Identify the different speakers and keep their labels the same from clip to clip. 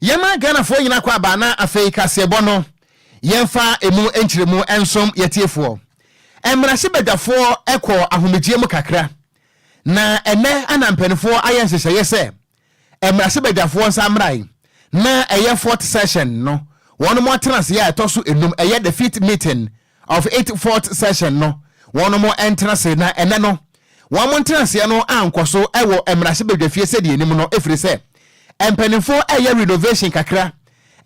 Speaker 1: Yema Ghana fo nyina kwa ba na afei kasebo no yemfa emu enchiremu ensom yetiefo emrase bedafo ekọ ahomegye mu kakra na ene anampenfo ayenhyehyeye yese emrase bedafo nsamrai na eye fourth session no wono mo tenase ya etoso enum eye the fifth meeting of 84th session no wono mo entrance na ene no wo mo tenase no ankoso ewo emrase bedwafie sedi enim no efiri se empenifo eye renovation kakra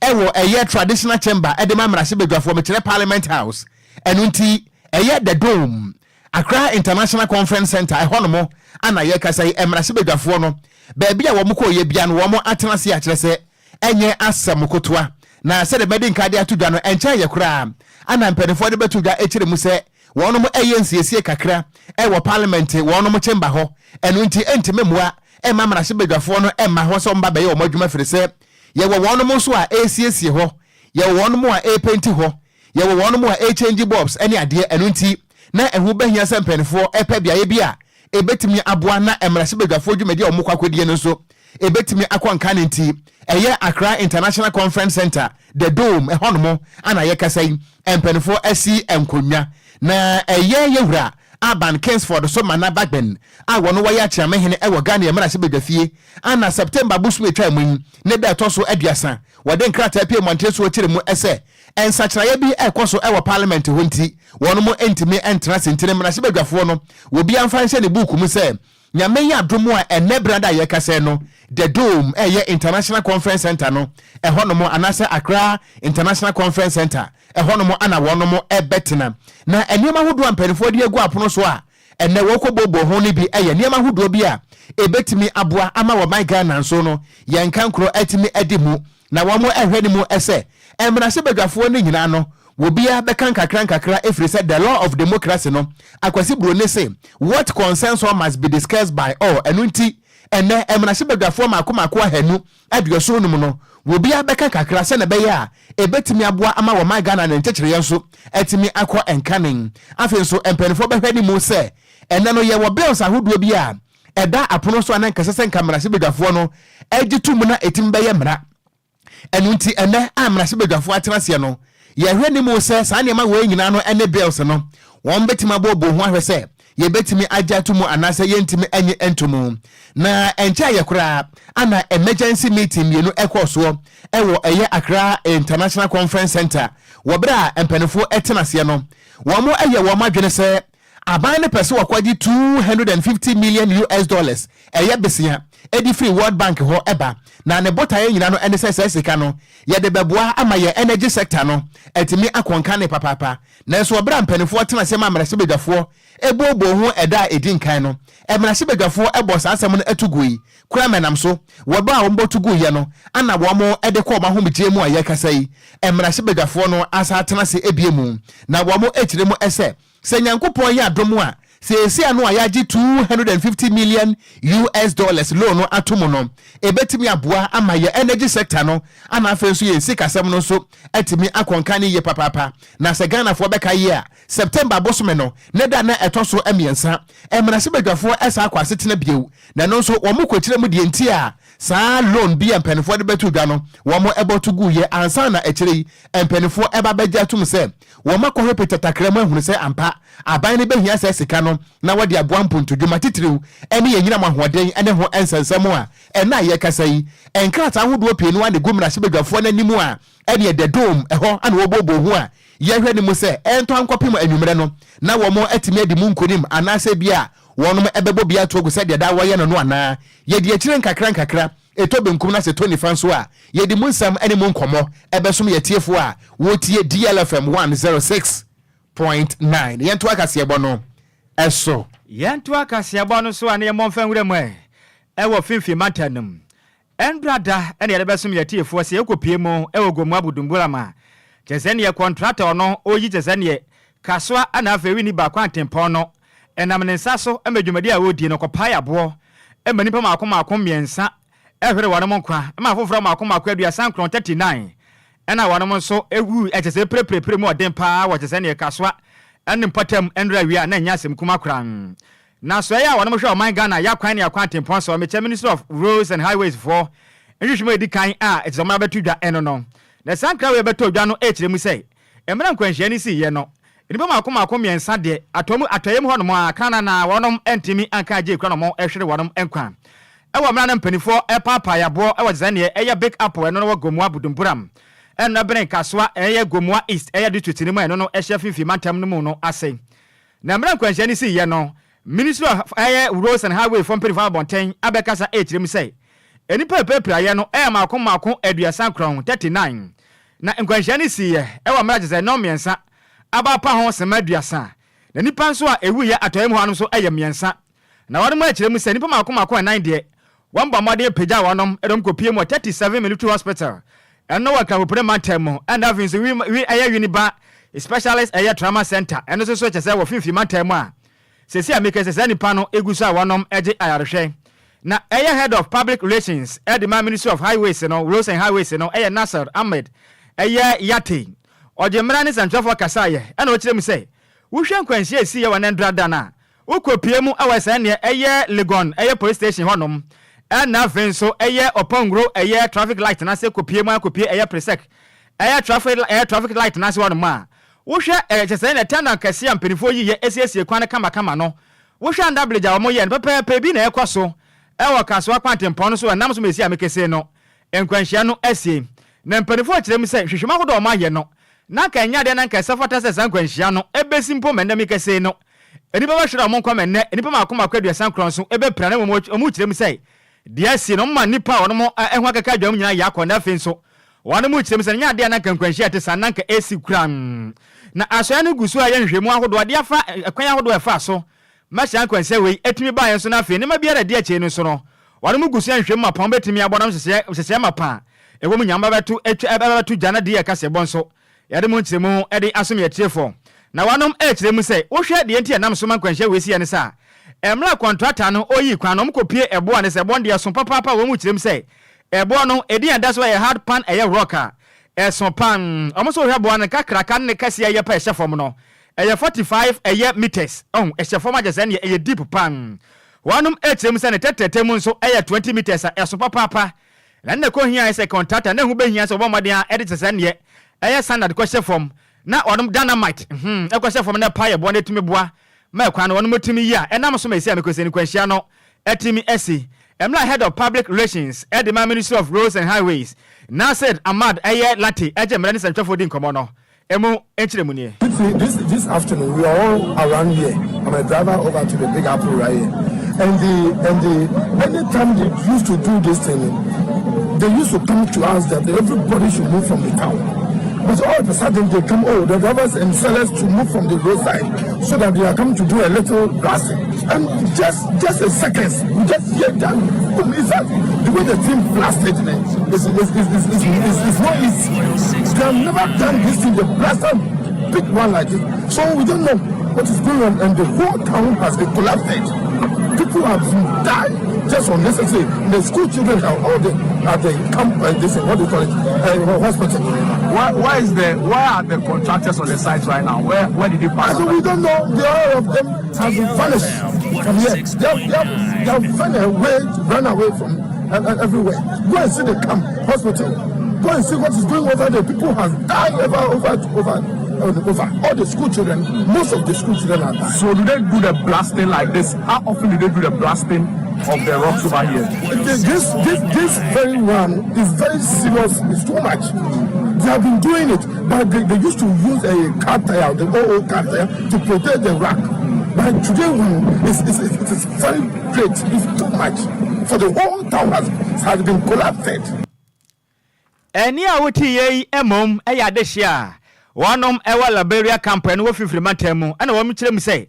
Speaker 1: ewo eye traditional chamber edema mrase bedwafo mekere parliament house enunti eye the dome Accra International Conference Center ehonomo ana ye kasai emrase bedwafo no ba bia wo mko ye bia no wo mo atenase a kire se enye asem kotoa na se de bedin kade atudwa no encha ye kura ana empenifo de betudwa ekire mu se wono mo eye nsiesie kakra ewo parliament wono mo chamber ho enunti entimemua Emma mrase bedwafo no emma ho so mba be ye o madwuma firi se ye wo wono mo so a esiesie ho ye wo wono mo a painti ho ye wo wono mo a change bulbs ene ade enunti na ehu behia se mpenifo epa bia ye bia ebetimi aboa na emrase bedwafo dwumadi o mokwa kwadie no so ebetimi akwanka nti eye Accra International Conference Center the dome ehonomo ana ye kasai empenifo asi enkonwa na eye yewura Aban Kingsford so mana bagben a wono waya chiamehene ewo Ghanaian mrase bedwafie ana September busu etwa mun ne da toso aduasa wode nkrata pie monteso okire mu ese ensachraye bi ekoso ewo parliament ho nti wono mo entimi entra sentine mrase bedwafo no wo bi amfa nse ne book mu se nyame ya domo a ene brada ye kase no the dome eye International Conference Center no ehonomo anase Accra International Conference Center ehonomo ana wonomo ebetena na enema hodo ampanifo de egu apono so a ene wokobobo ho ne bi eye enema hodo bi a ebetimi aboa ama wo my Ghana nso no yenkankro etimi edimu na wo mo ehwani mu ese emrase bedwafo ne nyina no wobia bekan kakra efiri said the law of democracy no akwasi brone say what concerns all must be discussed by all enunti ene emrase bedwafo makoma hanu aduoso num no wobia bekan kakra se na be ya ebetimi aboa ama wo my Ghana ne ntekere yenso etimi akọ enkanen afenso empenifo behwani mu se ene no ye wo bills ahodo bi a eda apono so anan kasese nkamrase bedwafo no agitum na etim be ye mra enunti ene amrase bedwafo atenase no ye hwani mu se sane ma we nyina no ene bills no won betima bobo ho ahwese ye betimi agatumu anase yentimi enye entumu na encha ye kura ana emergency meeting yenu ekoso ewo eye Accra International Conference Center wobra empenifo etenase no wo mo eye wo madwene se aban ne pese wakwaji $250 million eye besia edi free World Bank ho eba na ne bota ye nyina no ene se sika no ye de beboa ama ye energy sector no etimi akonka ne papapa na so obra mpanifo tenase ma mrase bedwafo ebobo ho eda edinkan no emrase bedwafo ebo saasem no atugui kura menam so woba a wombo tuguye no ana wo mo ede ko ma homgye mu aye kasai emrase bedwafo no asa tenase ebiemu na wo mo ekire mu ese se nyankopon ya domo a se anu ayaji $250 million loan no atomo no ebetimi aboa ama ye energy sector no ana afenso ye sikasem no so etimi akonka ne ye papapa na se Ghana fo beka ye a September bosome no ne da na etoso emiensa emrase bedwafo esa akwase tena biewu na no so wo mokotire mu de enti a saa loan bi empenifo de betu dwa no wo mo ebotu guye ansa na ekire empenifo eba begya tum se wo makohwe petatakra mu ahunu se ampa aban ne behia se sika no na wadi aboa mpuntu dwuma titiriw ene ye nyina mahoden ene ho ensensem a ena ye kasai enkrata ahodo pienu ane gumrase bedwafo na nimu a ene the dome eho ane wobobo hu a ye hwani mu se ento ankopim anwumre no na wo mo atimi adi mu nkonim anase bia wonom ebebo bia to go se de da wo ye no ana ye de akire nkakra eto benkum na se Tony Fanso a ye di mu nsam ene mu nkomo ebesom ye tiefo a wo tie DLFM 106.9 yento akase ebo no eso
Speaker 2: yentu akase ebo no so ane ye monfa nwure mu ewo finfi matanum enbrada ene ye besom ye tiefo se ekopie mu ewo gomu abudumbura ma jezene ye contractor no oyi jezene kaswa ana afa wi ni ba kwantempon no enam ne nsaso emedwumadi a wodi no kopa yabo emanipa makoma miensa ehwere wanom nkwa ma foforo makoma aduasa nkron 39 ena wanom nso ewu etese prepre mu odempa wo jezene kaswa enim patam enra wi a na nyasem kuma kran na so ya wanom hwe o man Ghana ya kwan ne akwantempon so me Minister of Roads and Highways for nhwehwem edi kan a etizoma betu dwa eno no na sankra we beto dwa no ekire mu sei emra nkwanhia ni si ye no nipa makoma miensa de atoyem ho no mo akana na wonom entimi anka age kura no mo ehwere wonom enkwan ewo mra na mpanifo epapa yabo ewo zane eye big apple eno no gomu abudumburam eno bren kaswa eye gomu east eye district ni mo eno no ehye fifi matam no mu no ase na mra nkwanhia ni si ye no Ministry of Roads and Highway from Perifa Bonten abekasa ekire mu sei enipa pepra ye no makon aduasa kron 39 na nkwanhia ni si ye ewo mra jese no miensa abapa ho sema aduasa na nipa nso a ewu ye atoyem ho anso eye miensa na wode mu ekire mu sei nipa makon 9 de wamba mode pagya wonom edom kopie mu 37 military hospital eno wa kapopre mantem and avins we eye uniba specialist eye trauma center eno so chese wo fifi mantem a sesi ameke sesi nipa no egusu a wonom eje ayarehwe na eye head of public relations at the Ministry of Highways no Roads and Highways no eye Nasser Ahmed eye Yate ojemra ni santrafo kasaye ena okire mu say wo hwe nkwanhia esi ye wanendrada na ukopie mu awese ne eye Legon eye police station honom ena venso eye Opongro eye traffic light na se kopie mu akopie eye presec eye traffic light na se honom a wo hwe chese na tana kase ampenifo yi ye esiesie kwan kama no wo hwe andableja wo mo ye pepe bi na ekoso ewo kaso kwantempon so nam so mesi amekese no enkwanhia no asie na mpanifo akire mu se hwehwema hodo o ma ye no na ka nya de na nka safata se sankwanhia no ebesi mpo menda mekese no enipa ba hwera mo nkwa menne enipa makoma kwadua sankron so ebe pra na mo kire mu se dia si no ma nipa wono mo ehwa akaka dwam nyina yakona fenso wono mo kire mu se nya de na kankwanhia te sananka esi kram na asoya no gusu a ye nhwemu ahodo ade afa akwan ahodo efa so masha nkwanse we etimi ba yen so na fe ne ma biara de ache no so no wono mo gusu nhwemu apon betimi abonam sese mapa ewo mu nyamba betu jana de yakase bonso yade mo ntiremu ede asom ye tiefo na wonom ekiremu se wo hwe de enti enam so man kwanhia we si ye ne sa emra contractor no oyi kwan no mkopie ebo ane se bonde asom papa wo mu kiremu se ebo no edi anda so ye hard pan eye rocker eso pan omoso hwe ebo ane kakraka ne kase ye pa ehye fom no eye 45 eye meters ehye fom agese ne eye deep pan wonom ekiremu se ne tetetemu nso eye 20 meters eso papa na ne ko hia ese contractor ne hu be hia se obo modern edit se ne eye standard ko hye fom na wonom dynamite e ko hye fom na pa ye bo ne tumi boa ma kwa no wonom tumi ya enam so mesi amekose ni kwanhia no etimi esi emla head of public relations at the Ministry of Roads and Highways Nasser Ahmad eye Lati eje mra ni santwafo di nkomo no emu enchiremu ni
Speaker 3: this afternoon we are all around here. I'm a driver over to the Big Apple right here, and the anytime they used to do this thing, they used to come to us that everybody should move from the town. But all of a sudden they come, the drivers and sellers to move from the roadside so that they are coming to do a little blasting. And just a second, we just hear that. In fact, the way the team blasted is not easy. They have never done this thing, the blaster big one like this. So we don't know what is going on, and the whole town has been collapsed. People have died just unnecessary. The school children are all at the camp and this what do you call it? Hospital.
Speaker 4: Why are the contractors on the site right now? Where did they pass?
Speaker 3: So we don't know. All of them have been vanished from here. They have found a way to run away from everywhere. Go and see the camp hospital. Go and see what is going over there. People have died over. All the school children, most of the school children are dying.
Speaker 4: So do they do the blasting like this? How often do they do the blasting of the rocks over here?
Speaker 3: This very one is very serious. It's too much. They have been doing it, but they used to use a car tire, the old car tire, to protect the rock. But today it is very great. It's too much. For the whole town has been collapsed.
Speaker 2: Eni awuti ye emom eyadeshia. Wonom ewa Liberia campaign wo fifiri matemu ana wo mkirem say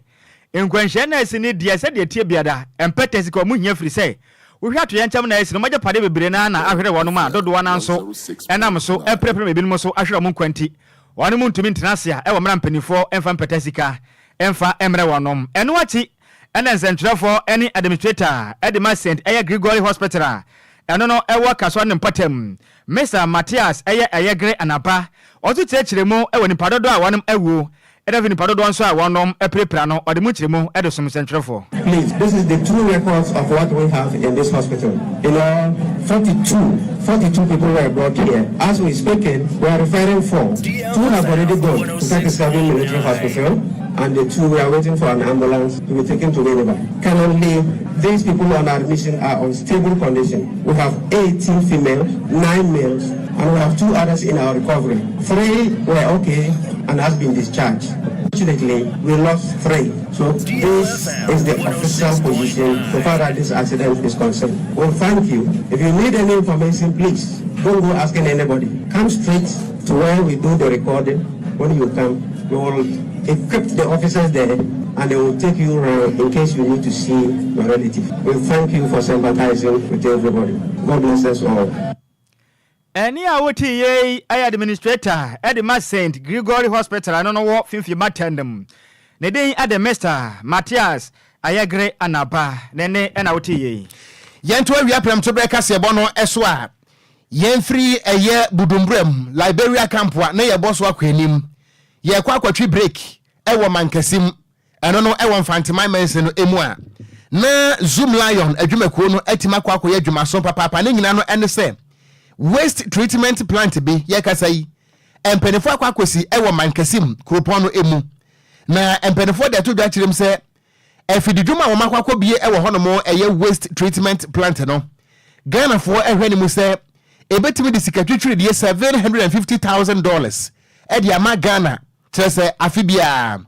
Speaker 2: enkwanhia na esi ne dia se de tie biada empetesi ko mu hia firi say wo hwa to yancham na esi no magya pade bebre na ahwere wonom a dodo wana nso enam so eprepre me binum so ahwere mo kwanti wonom ntumi ntenase a ewa mra mpanifo emfa mpetesika emfa emre wonom eno achi ena nsentrefo eni administrator Edema St Eye Gregory Hospital eno no ewa kaso ne mpatem Mr. Matthias eye gre anapa otu techiremu ewo ni padodo a wonom ewu Edavini Padodo nso a wonom epirepira no ode mu kyeremu edosom sentrefo.
Speaker 5: Please, this is the true records of what we have in this hospital. You know, 42 people were brought here. As we speaking, we are referring 4. 2 have already gone to 37 military hospital, and the 2 we are waiting for an ambulance to be taken to Nhyiraba. Currently, these people on admission are on stable condition. We have 18 females, 9 males, and we have 2 others in our recovery. 3 were okay and has been discharged. Fortunately, we lost 3. So this is the official position so far as this accident is concerned. Well, thank you. If you need any information, please don't go asking anybody. Come straight to where we do the recording. When you come, we will equip the officers there and they will take you around in case you need to see your relative. We thank you for sympathizing with everybody. God bless us all.
Speaker 2: Any awoti ye administrator Edema St. Gregory Hospital anono wo fimfi matendem. Ne den Ademester Matthias Ayagre Anaba nene awoti ye.
Speaker 1: Yento awia prem to breka se bono eso a yemfiri eye budumbrem Liberia campwa na ye boso akwanim. Ye kwa kwatwi break ewo mankasim eno no ewo mfantemai mense no emu a na Zoom Lion adwumakuo no atima kwa akoye adwumaso papa ne nyina no ene se waste treatment plant bi yakasa yi empenefo akwakosi ewo mankasim kropon no emu na empenefo de to dwachirem se efididwuma wo makwakọ bie ewo honomo eye waste treatment plant no Ghana fo ehwani mu se ebetimi de sikatwitwiri de $750,000 edi ama Ghana trese afibia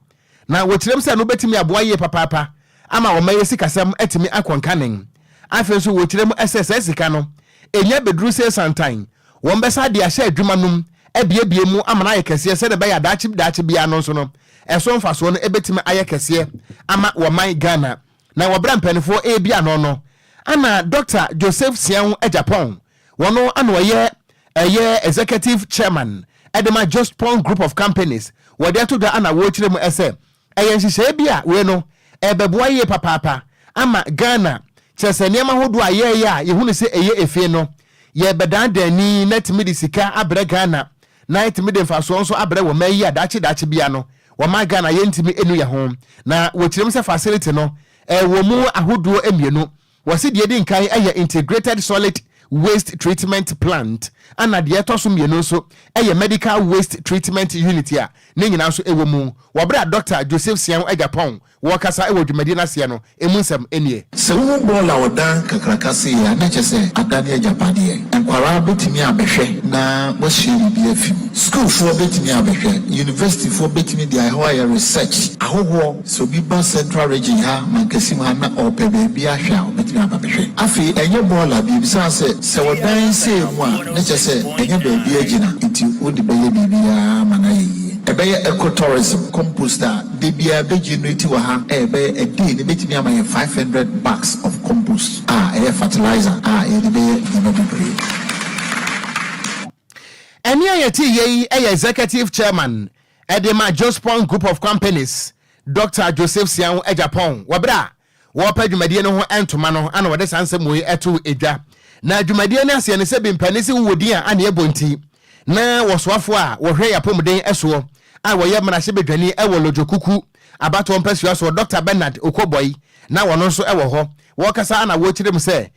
Speaker 1: na wotirem se no betimi aboa ye papa ama wo maye sikasam etimi akonkanen afenso wotirem SSS sika no enya bedru se santan won besa de ahye adwuma num ebiebie mu amana ye kese se de be ya dachi bia no so no eso mfaso no ebetimi aye kese ama wo man Ghana na wo bra mpanifo ebia no ana Dr. Joseph Sian Japan wono ana ye executive chairman Edema Just Pong Group of Companies wode to da ana wo kiremu ese nhihye bia we no ebeboa ye papa ama Ghana chese niema hodo aye ya yehunu se eye efe no ye bedan dani netimi de sika abre Ghana na etimi de mfaso nso abre wo mayi dachi bia no wo ma Ghana ye ntimi enu ya ho na wo kirem se facility no wo mu ahodo emienu wo se de nkan eye integrated solid waste treatment plant ana de to so mienu so eye medical waste treatment unit a ne nyina so ewo mu wo bra Dr. Joseph Sian Japan wo kasa ewo dwumadi na se no emunsam enie
Speaker 6: se wo bola wodan kakrakase ya na chese adane Japanie enkwara betimi abehwe na wo shiri bi afim school for betimi abehwe university for betimi dia higher research ahoho so bi ba central region ha mankasim ha na opebe bi ahwa betimi abehwe afi enye bola bi bisa se wodan se mu a na chese enye ba bi agina nti odi beye bibia manayi ebeye ecotourism composter debia be generate wa ha ebe a day ne betimi ama 500 bags of compost fertilizer be
Speaker 1: eni ayeti ye executive chairman Edema Just Pong Group of Companies Dr. Joseph Sian Japan wabra wo pa dwumadie no ho entoma no ana wode sansem we eto edwa na dwumadie ne ase ne se bimpanisi wodi a ana ebonti na wosoafo a wo hwe yapomden eso a wo ye mrahye bedwani e wo lojokuku abato mpasua so Dr. Bernard Okoboy na wono nso e wo ho wo kasa ana wo kirem se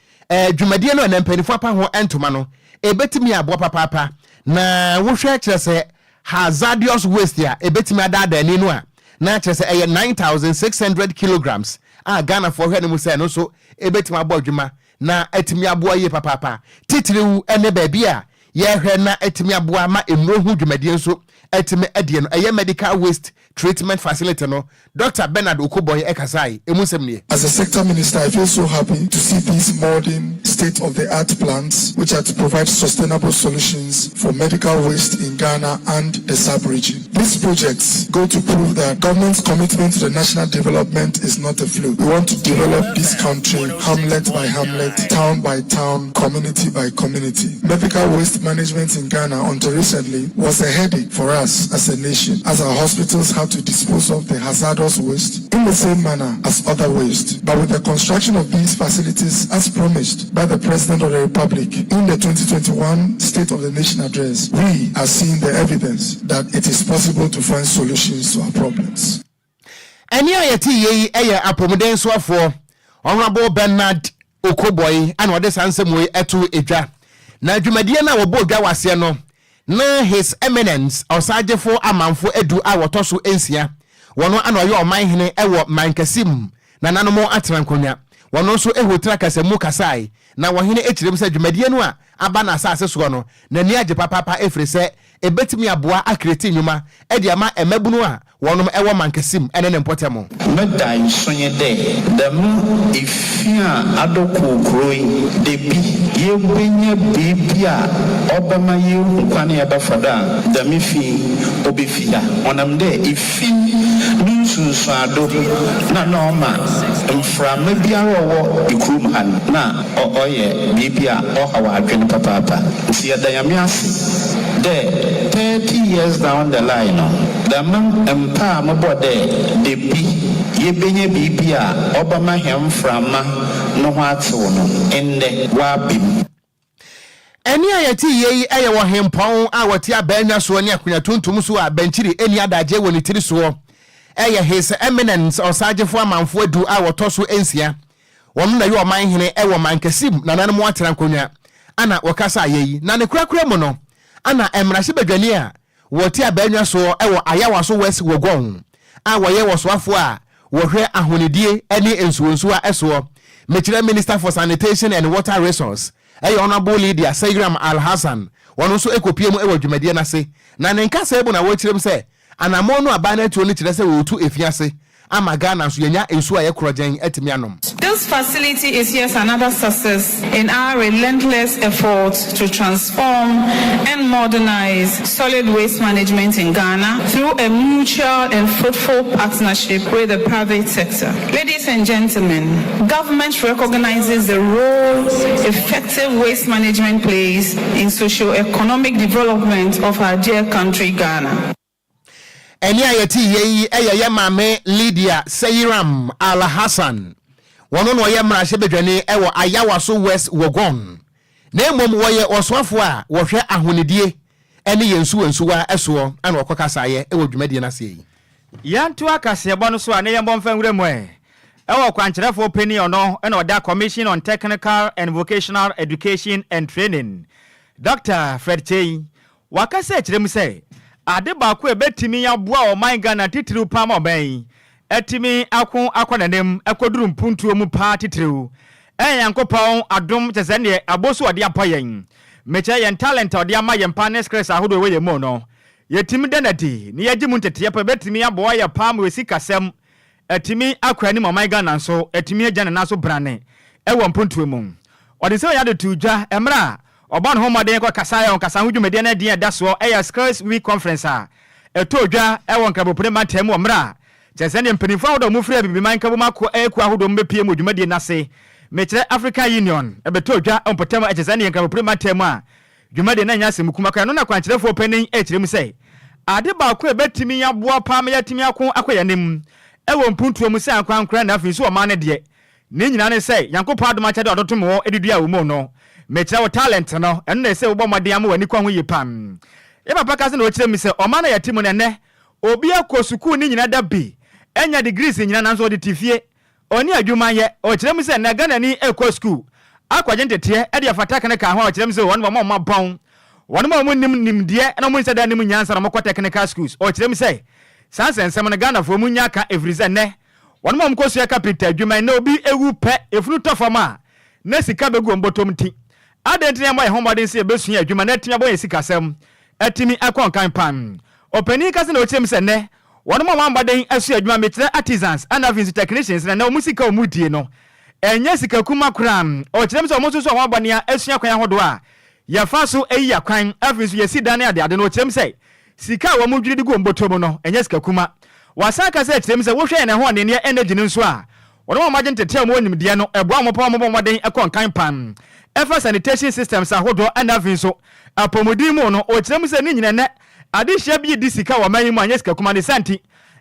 Speaker 1: dwumadie no na mpanifo apa ho entoma no ebetimi abo papa na wo hwe kire se hazardous waste ya ebetimi adada ni no a na kire se 9,600 kilograms Ghana for hwe ne mu se no so ebetimi abo adwuma na etimi abo ye papa titiriwu ene ba bia ye hwe na etimi abo ma emro hu dwumadie nso etimi adie no eye medical waste treatment facility no Dr. Bernard Okoboy ekasai emusem.
Speaker 3: As a sector minister, I feel so happy to see these modern state-of-the-art plants which are to provide sustainable solutions for medical waste in Ghana and the sub-region. These projects go to prove that government's commitment to the national development is not a fluke. We want to develop this country hamlet by hamlet, town by town, community by community. Medical waste management in Ghana until recently was a headache for us as a nation, as our hospitals have how to dispose of the hazardous waste in the same manner as other waste. But with the construction of these facilities as promised by the President of the Republic in the 2021 State of the Nation address, we are seeing the evidence that it is possible to find solutions to our problems.
Speaker 1: Any ayeti ye eye apomuden soafo Honorable Bernard Okoboy and what this answer we etu edwa na adwumadie na wo bo dwa wase no na His Eminence osagefo amanfo edu a wotoso ensia wono ana oye oman hene ewo mankasim na nanomo atrankonya wono so ehotra kasemu kasai na wo hene ekirem se adwumadie no a aba na asase so no na ni age papa efre se ebetimi aboa akreti nyuma e de ama emabunu a wonom ewo mankasim ene ne mpotemo
Speaker 7: medai sonye de dem ifia adoko kroi de bi ye benye bibia obama ye nkwane e bafada dem ifi obefia onam de ifi nsunsu ado na norma mframa biara wo ikrum han na oye bibia ohawa adwene papa si adayame ase de 30 years down the line the man empa mabode de bi ye benye bibia obama hem frama no hwato no ende wa bim
Speaker 1: eni ayeti ye eye wo hempon a wote abanya so ne akonya tuntum so a benchiri eni adaje woni tiri so eye His Eminence osagefo amanfo adu a wotoso ensia wonu na yo man hene ewo mankasim na nanmo atrankonya ana wakasa yeyi na ne kurakura mu no ana emrahye badwani a wote abanya so ewo ayawa so west wogon a woye wosoafo a wohwe ahonedie eni ensuonsu a eso Mechira Minister for Sanitation and Water Resource Honorable Lydia Segram Al Hassan wono so ekopie mu ewo dwumadie na se na ne nkasa ebu na wo kirem se anamo no abana tuo ni kire se wo tu efiase ama Ghana so yenya ensu aye krogen etimi anom.
Speaker 8: This facility is yet another success in our relentless efforts to transform and modernize solid waste management in Ghana through a mutual and fruitful partnership with the private sector. Ladies and gentlemen, government recognizes the role effective waste management plays in socio-economic development of our dear country, Ghana.
Speaker 1: Eni ayeti ye eye mame Lydia Seyiram Al Hassan wono no ye mrahye bedwane ewo ayawa so west wogon na emom wo ye oswafo a wo hwe ahonedie ene yensuwa eso ana okokasa ye ewo dwumadie na sei
Speaker 2: yantu akase ebo no so ane ye mbomfa nwurem ewo kwankyerefo peni ono ena oda Commission on Technical and Vocational Education and Training Dr. Fred Chei wakase kirem sei ade baako ebetimi yaboa o man Ghana titiriu pam oban etimi akwonanem akoduru mpuntuo mu pa titiriu yankopon adom chesene aboso ode apoyen meche yen talent ode ama yen pa ne skills ahodo we yemo no yetimi denati ne yaji mu ntete pa betimi yaboa ya pam we sikasem etimi akwani man Ghana so etimi agya na so brane ewo mpuntuo mu ode se yade tujwa emra Oban home den kwa kasaya on kasa hudwumade na den daso Skills Week Conference a etodwa ewon kabopre matem omra chesene mpinifo ahodo mu free bibi man kabo mako eku ahodo mbepie mu dwumade na se mekire African Union ebetodwa ompotem chesene kabopre matem a dwumade na nya semukuma kwa no na kwankyerefo panin ekirem sei ade ba ko ebetimi yaboa pam yatimi akoyanem ewo mpuntuo mu se ankwankra na afi so o man ne de ne nyina ne sei yankopɔ adoma kyade odotomo edidua wo mu no mechira wo talent no eno na se wo bomade am wani kwa ho yipam e papa ka se na o kire mi se o ma na yatimu ne ne obi akosuku ni nyina da bi enya degrees nyina nanso ode tifie oni adwuma ye o kire mi se na Ghana ni ekɔ school akwaje ntete e de afata kan ka ho o kire mi se won mo ma bon won mo nim de na mo nsada nim nyansa na mo kɔ technical schools o kire mi se sansensem na Ghana fo mu nya ka everyze ne won mo mkosu ya capital adwuma na obi ewu pe efunu tofama na sika begu mbotom ti adentine mo ehomodin se besu adwuma na timi abo yesikasem atimi akonkan pan opani kase na ochiem se ne won mo mambaden asu adwuma metre artisans and avins technicians na musika omudie no enye sika kuma kram o kirem se o moso so wabania asu akwan hodo a ya fa so eyi akwan avins yesi dan ade no ochiem se sika wo mudwiri digo mbotom no enye sika kuma wasaka se kirem se wo hwe na ho ne ne energy nso a won mo magente tem wonim de no eboa mo pa mo bomden akonkan pan efa sanitation systems ahodo anavin so apomodi mu no o kirem se ni nyina ne ade hia bi di sika wa man mu anya sika kuma ne santi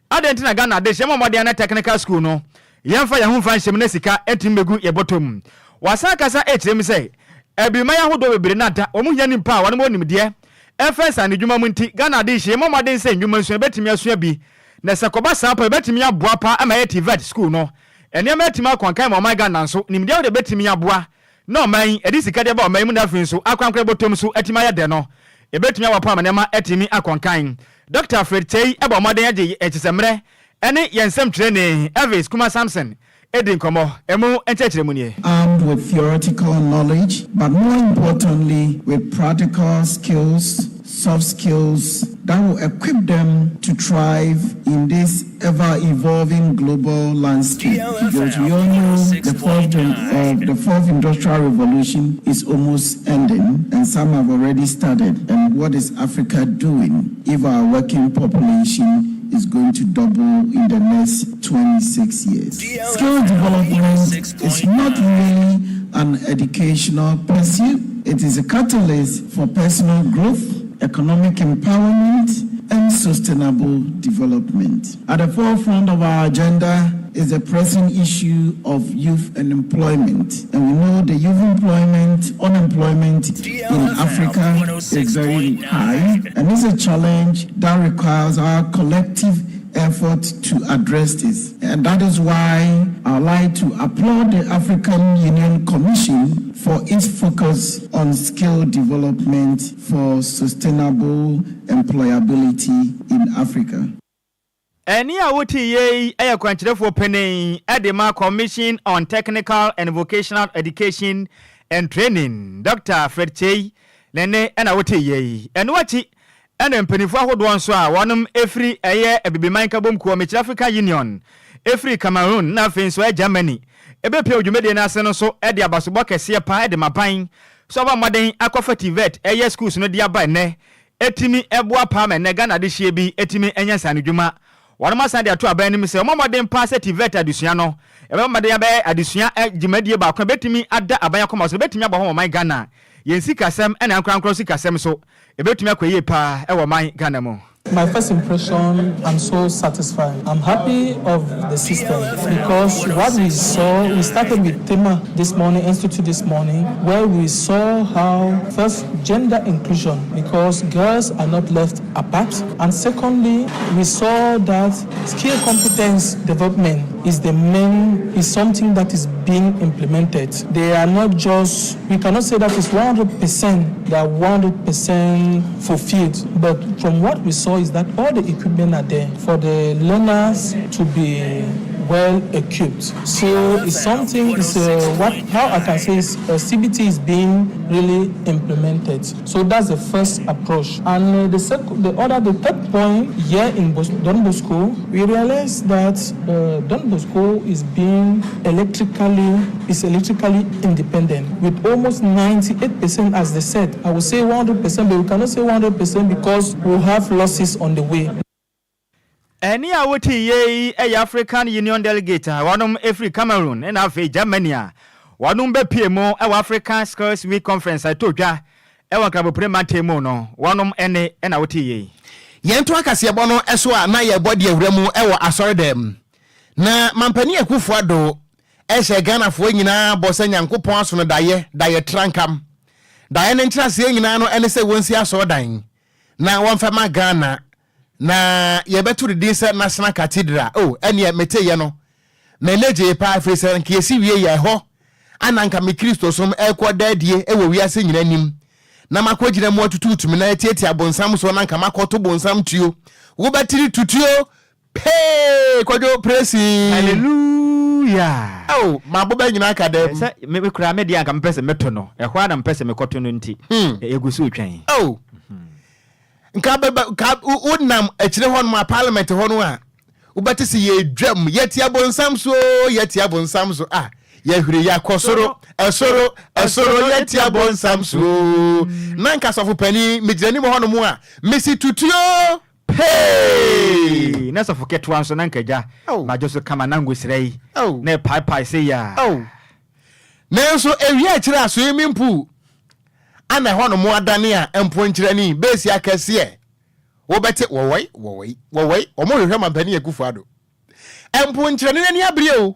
Speaker 2: Adentina Ghana de shemo modern technical school no yemfa ya humfa nhyem na sika etimbegu ye bottom wasa kasa ekyem say ebimaya hodo bebere nada omu nya nimpa wano mo nimde efes an dwuma mu nti Ghana de shemo modern say dwuma nso betimi asua bi na sekoba sapa betimi aboa pa ama ye TVET school no ene ma etima kwankan ma my Ghana nso nimde wo de betimi aboa no man edi sika de ba man mu na fin so akwankwa bottom so etima ya de no ebetimi awapa amanema etimi akwankan Dr. Fred Tei eba modern age echisemre ene yensem training Elvis Kuma Samson edin komo emu enchechiremu nie
Speaker 9: armed with theoretical knowledge but more importantly with practical skills, soft skills that will equip them to thrive in this ever-evolving global landscape. Because we all know the fourth industrial revolution is almost ending, and some have already started. And what is Africa doing if our working population is going to double in the next 26 years? Skill development is not really an educational pursuit. It is a catalyst for personal growth, economic empowerment, and sustainable development. At the forefront of our agenda is the pressing issue of youth and employment. And we know the youth unemployment in Africa is very high, and it's a challenge that requires our collective effort to address this. And that is why I'd like to applaud the African Union Commission for its focus on skill development for sustainable employability in Africa.
Speaker 2: Eni awoti ye aya kwanchirefo penen Edema Commission on Technical and Vocational Education and Training Dr. Fred Tei nene ena awoti ye enwachi ene mpenifo ahodo nso a wonom efri eye ebibiman kabom ko Mechi African Union efri Cameroon na fenso Germany ebepia odwumede na ase no so ede abasobo kese pa ede mapan so ba moden akwafa TVET eye schools no dia ba ne etimi eboa pa me ne Ghana de hie bi etimi enyansa no dwuma wonom asan de ato aban nim se moden pa se TVET adusua no ebe moden ya be adusua gimadie ba kwa betimi ada aban akoma so betimi aba ho man Ghana yensi kasem ena ankran si kasem so ebetumi akoye pa ewo man Ghana mo.
Speaker 10: My first impression, I'm so satisfied. I'm happy of the system because what we saw, we started with Tema this morning, Institute this morning, where we saw how first gender inclusion, because girls are not left apart. And secondly, we saw that skill competence development is something that is being implemented. They are not just, we cannot say that it's 100%, they are 100% fulfilled. But from what we saw is that all the equipment are there for the learners to be well equipped. So it's something, how I can say is CBT is being really implemented. So that's the first approach. And the third point here in Don Bosco, we realized that Don Bosco is electrically independent with almost 98%, as they said. I would say 100%, but we cannot say 100% because we have losses on the way.
Speaker 2: Eni awoti ye African Union delegate wanum every Cameroon and afi Germany wanum be piemo African Skills Week conference atodwa ewa krabo premate mo no wanum ene na awoti ye
Speaker 1: yento akase bono eso a na ye body awuramu ewo asoredem na mampani akufo ado ehye Ghana fo nyina bosa nyankopon aso no daye trankam daye ne ntrase nyina no ene se wonsi asodan na wonfama Ghana na yebetu de dinse National Cathedral ene meteye no meleje pa afresa nke yesi wie ye ho ananka me Kristo som ekodadie ewo wiase nyina nim na makogina mu atututumi na etieti abonsam so nanka makoto bonsam tuo wo batiri tutuo pe Kwadwo praise
Speaker 2: hallelujah
Speaker 1: maboba nyina aka dem
Speaker 2: se me kura me dia nka mpese meto no ehwa na mpese mekoto no nti egusu twen nka unam ekire hon ma parliament hon a ubati se ye dwam yeti abonsam so ye hwire ya kosoro esoro yeti abonsam so nanka sofu pani mejirani mo hon mu a mesi tutuo hey na sofu ketwa so nanka ja ma joso kama nango sirei na pai se ya
Speaker 1: nenso ewi akire aso yemimpu ana hon mu adane a empo nkirani besi akase wobete wowoi omo hwe mampani Akufo-Addo empo nkyerene ni abre o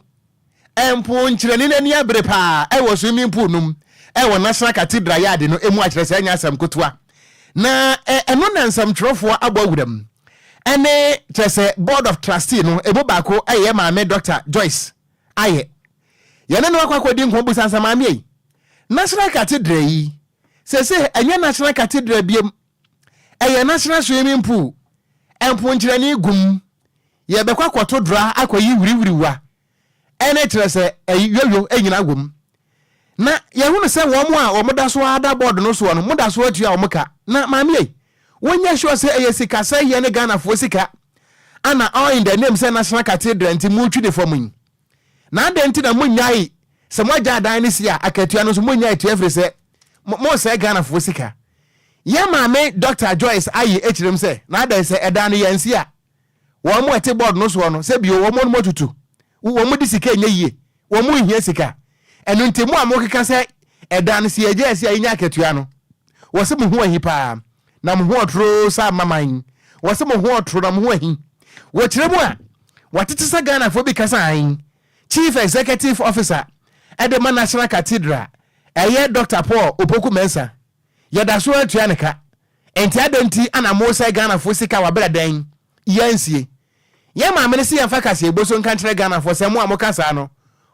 Speaker 1: empo nkyerene ni abre pa e wo swimming pool num e wo National Cathedral yard no emu akyerɛ sɛ anya asam kotoa na eno na nsam trofo abɔ wuram ene kyerɛ board of trustee no ebo baako aye maame Dr. Joyce aye yene no akwakodi nko bu sansa maame yi National Cathedral yi se enya National Cathedral biem eye National Swimming Pool empo nkyerene gum ye bekwa kwato dra akoyi wiriwiriwa ene kyerɛ sɛ yoyo enyina gum na yehunu se wo mo a wo moda so ada board no so no moda so atua wo moka na maame wonya sure se eyesika se ye ne Ghana fo sika ana all in the name say National Cathedral nti mu twi de fo mun na adenti na munyai se mo agya dan ne sia akatua no so munyai to every se mo se Ghana fo sika ye maame Dr. Joyce ayi echirem se na adan se edan no yansi a wo mo ete board no so no se bi wo mo no motutu wo mo di sika nya yie wo mo hia sika enu ntemu a mo keka se edan si eje esi ayi nya akatua no wo se mo hu ahi pa na mo ho otro sa maman wo se mo ho otro na mo ho ahi wo kyeremu a watete sa Ghana fo bi kasa ahin Chief Executive Officer Edema National Cathedral eye Dr. Paul Opoku Mensa yeda so atua ne ka enti adenti ana mo sa Ghana fo sika wa bradan yansie ye ma me se yemfa kase eboso nka nkyere Ghana fo se mo amokasa no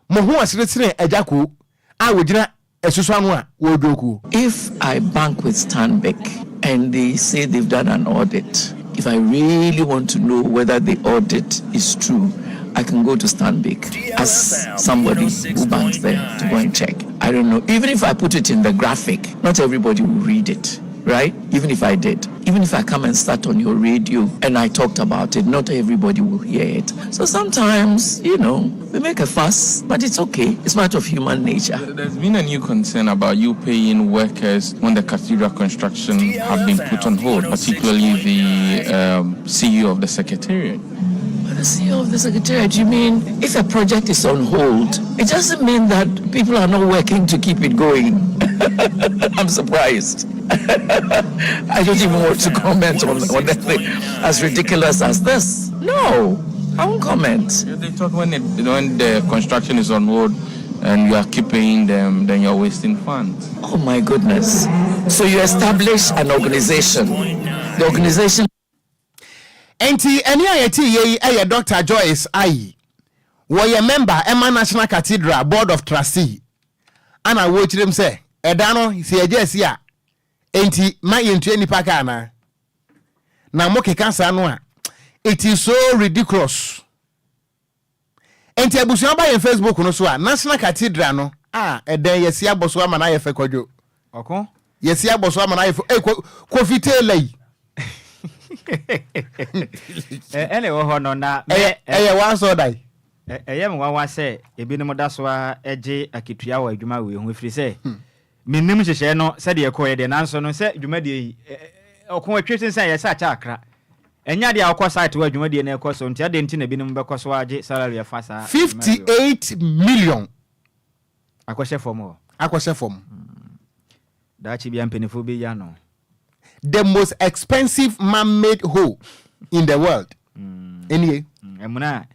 Speaker 1: mo ho asiretire ajako a wogina esusu anu a wodoku.
Speaker 11: If I bank with Stanbic and they say they've done an audit, if I really want to know whether the audit is true, I can go to Stanbic as somebody who banks there to go and check. I don't know. Even if I put it in the graphic, not everybody will read it, right? Even if I did. Even if I come and start on your radio and I talked about it, not everybody will hear it. So sometimes, we make a fuss, but it's okay. It's part of human nature.
Speaker 12: There's been a new concern about you paying workers when the cathedral construction have been put on hold, particularly the CEO of the Secretariat.
Speaker 11: The CEO of the Secretariat, you mean if a project is on hold, it doesn't mean that people are not working to keep it going. I'm surprised. I don't even want to comment on anything as ridiculous as this. No, I won't comment.
Speaker 12: They thought when the construction is on hold and you are keeping them, then you're wasting funds.
Speaker 11: Oh my goodness. So you establish an organization. The organization.
Speaker 1: Enti eni ayeti ye Dr. Joyce ayi wo ye member Emma National Cathedral Board of Trustee ana wo chirem se eda no si eje si a enti ma ye ntu enipa ka na mo keka sa no a it is so ridiculous. Enti abusuan ba ye Facebook no so a National Cathedral no eden ye si aboso ama na ye fe Kwadwo
Speaker 2: okon
Speaker 1: ye si aboso ama na ye Kofi Taylor
Speaker 2: ene wo ho no na
Speaker 1: wan so dai
Speaker 2: me wawa se ebinom da so a eje aketua wa adwuma we ho firi se minnim hyehye no se de ekoye de nanso no se adwuma de okon atwetin se ye sa cha akra enya de akọ site wa adwuma de na ekoso ntia de nti na binom bekoso age salary afasa
Speaker 1: 58 million
Speaker 2: akọhye form da chi bia mpenifo be ya no.
Speaker 1: The most expensive man-made hole in the world. Anyway.
Speaker 2: Emuna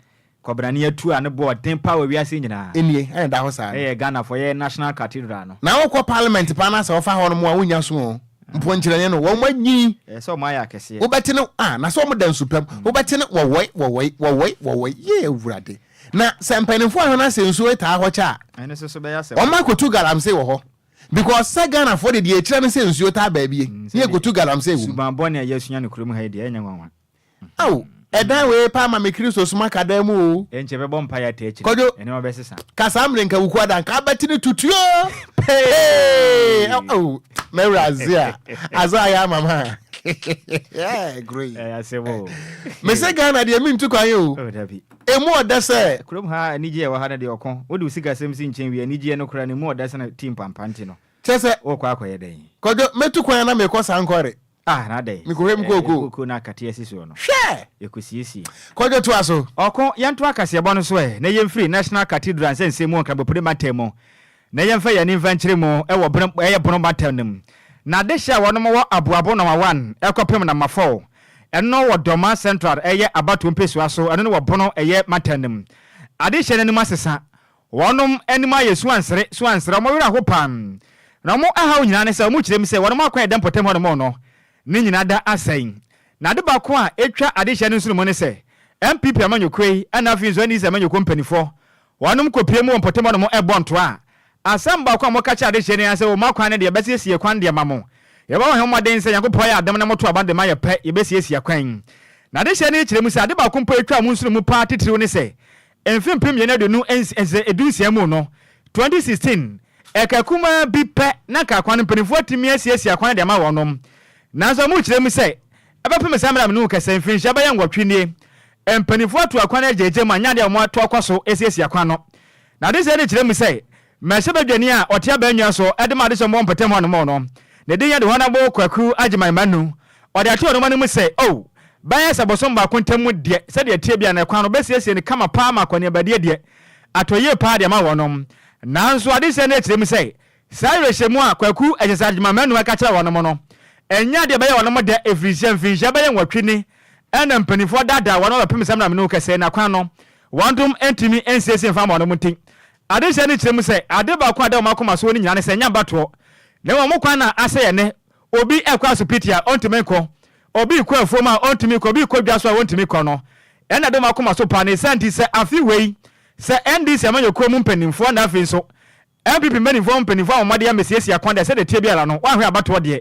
Speaker 2: kobrani atu ane bo den power wi ase nyina.
Speaker 1: Anyway, and that was
Speaker 2: Ghana for your National Cathedral no.
Speaker 1: Na wo parliament pa na se ofa ho no mo a wonya so mpo nkyerene no wo manyi.
Speaker 2: So ma ya kese.
Speaker 1: Wo beti no na so mo dan supam. Wo beti no wo ye wurade. Na se mpanimfo ahụ na se nsuo ta ho cha.
Speaker 2: Ene so be ya se.
Speaker 1: O ma kotu galamse wo ho. Because Ghana for the echira ne se nsuo ta ba bie. Ye kotu galamse wo.
Speaker 2: Suban bone ya yesunya ne kurom ha de enya nwanwa.
Speaker 1: Aw, edan we pa ma me Kristo suma kadam o.
Speaker 2: Enche be bom pa ya ta echi. Ene ma be sesa.
Speaker 1: Kasamre nka wuku adan ka bati ne tutuo. Hey! Oh, Merazia. Azaya mama. Yeah, great.
Speaker 2: Asebo.
Speaker 1: Me se Ghana de mi ntu kwan yo.
Speaker 2: Oh, dabi.
Speaker 1: Emu oda se
Speaker 2: kurom ha anije wa ha na de okon. Wo de usika sem si nchen wi anije no kura ne mu oda se na team pampanti no.
Speaker 1: Chese
Speaker 2: wo kwa akoye den.
Speaker 1: Kwadwo metu kwan na me kosa Enquires.
Speaker 2: Na dey.
Speaker 1: Me kohem koko
Speaker 2: na kate asisi no.
Speaker 1: Hwe.
Speaker 2: Ekusiesi.
Speaker 1: Kwadwo to aso.
Speaker 2: Okon yanto akase ebo no so na yemfiri National Cathedral sense mu onka bepre matemo. Na yemfa ya ni mfankyere mu e wo bono matem nim. Na de hia wono mo aboabo no 1 ekopem na mafo. ɛno wɔ Doma Central ɛyɛ abato mpesua so ɛno no wɔ bono ɛyɛ Matanem ade hyɛ n'anim asesa wɔnom anim ayɛ suansere ɔmo werɛ ho pam na ɔmo aha nyina ne sɛ ɔmo kyerɛ mi sɛ wɔnom akɔ ɛdɛm pɔtɛm hɔ no ne nyina da asɛn na de baako a etwa ade hyɛ no nso mu ne sɛ MPP amanyokoi ana afi nso ani sɛ amanyoko mpanifo wɔnom kopie mu pɔtɛm hɔ no ɛbɔ nto a asam baako a mo ka kyɛ ade hyɛ ne sɛ ɔmo akwan ne de bɛsiesie kwan de mamo yɛba ho homaden sɛ yakopɔ yɛ adam na moto abande ma yɛ pɛ yɛbɛsiesie kwan na de hyɛ ne kyerɛ mu sɛ ade baako mpo etwa mu nso mu pa titiriw ne sɛ emfimpim yɛ na de nu edunsia mu no 2016 ekakuma bi pɛ na ka kwan mpanifo atimi asiesie kwan de ma wɔnom nanso mu kyerɛ mu sɛ ɛbɛpem samra me no kɛsɛ mfinhyia bɛyɛ ngwɔtwe nie mpanifo atu akwan agyeje ma nya de mo ato akwaso asiesie kwan no na de hyɛ ne kyerɛ mu sɛ mɛhyɛ badwani a ɔte abanwa so ɛde ma de hyɛ mo mpɔtɛm hɔ no no ne de yɛ de hɔna bo kwaku agyeman manu ɔde ate ɔno mu sɛ oh bɛyɛ sɛ bosom ba kontam de sɛ de tie bia na kwan no bɛsiesie ne kama pa ma kwan abadie de atoyɛ pa de ma wɔnom nanso ade hyɛ ne kyerɛ mu sɛ saa rehyɛ mu a kwaku agyesa agyeman manu aka kyerɛ wɔnom no ɛnya de bɛyɛ wɔnom de efirihyɛ mfinhyia bɛyɛ ngwɔtwe ni ɛna mpanifo dada wɔnom bɛpem sɛm na me no kɛsɛ na kwan no wɔndom entimi ensiesie mfa ma wɔnom nti ade hyɛ ne kyerɛ mu sɛ ade ba ko ada wɔn akoma so ni nyina ne sɛ nya batoɔ na wɔn kwan na asɛ yɛ ne obi ɛkɔ asopiti a ɔntumi nkɔ obi kɔ afom a ɔntumi kɔ obi kɔ dwa so a ɔntumi kɔ no ɛna de wɔn akoma so pa ne sɛnti sɛ afi wei sɛ NDC amanyɔkuo mu mpanimfoɔ na afi nso MPP mpanimfoɔ a wɔn de amesiesie akwan de sɛ de tie biara no wɔahwɛ abatoɔ deɛ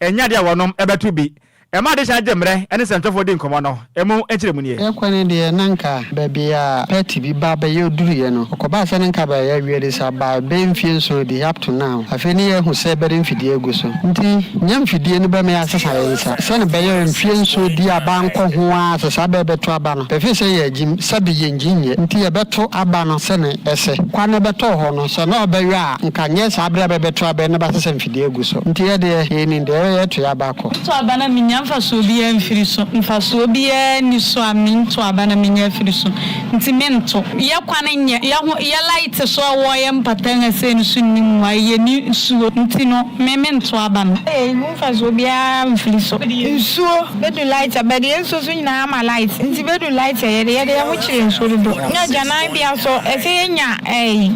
Speaker 2: ɛnya deɛ wɔnom ɛbɛto bi ɛma de hyɛ gyemrɛ ɛne sɛntɔfoɔ di nkɔmɔ no ɛmu ɛkyerɛ mu nie
Speaker 13: ɛkwane deɛ nanka baabi a party bi ba bɛyɛ oduruyɛ no ɔkɔba sɛ nanka bɛyɛ awie de sa ba bɛmfie nso de up to now afei ne yɛhu sɛ bɛde mfidie agu so nti nya mfidie no bɛmɛ asesa yɛ nsa sɛne bɛyɛ mfie nso di aba nkɔ ho a sɛ saa bɛbɛto aba no bɛfi sɛ yɛ agyim sɛbe yɛ ngyinnyɛ nti yɛbɛto aba no sɛne ɛsɛ kwane bɛtɔ hɔ no sɛ na ɔbɛyɛ a nka nyɛ saa berɛ bɛbɛto aba ne bɛsesa mfidie agu so nti yɛdeɛ yɛni deɛ yɛto yɛ aba kɔ
Speaker 8: to aba na minya mfaso bi mfiri so mfaso bi ni so aminto aba na minya mfiri so nti mento yɛ kwane nyɛ yɛ light so wɔ yɛ mpatan ase no so nim wa yɛ ni suo nti no mento aba no mfaso bi mfiri so suo bedu light aba de so so nyina ama light nti bedu light yɛ ho kyerɛ nso do nya jana bia so ɛsɛ nya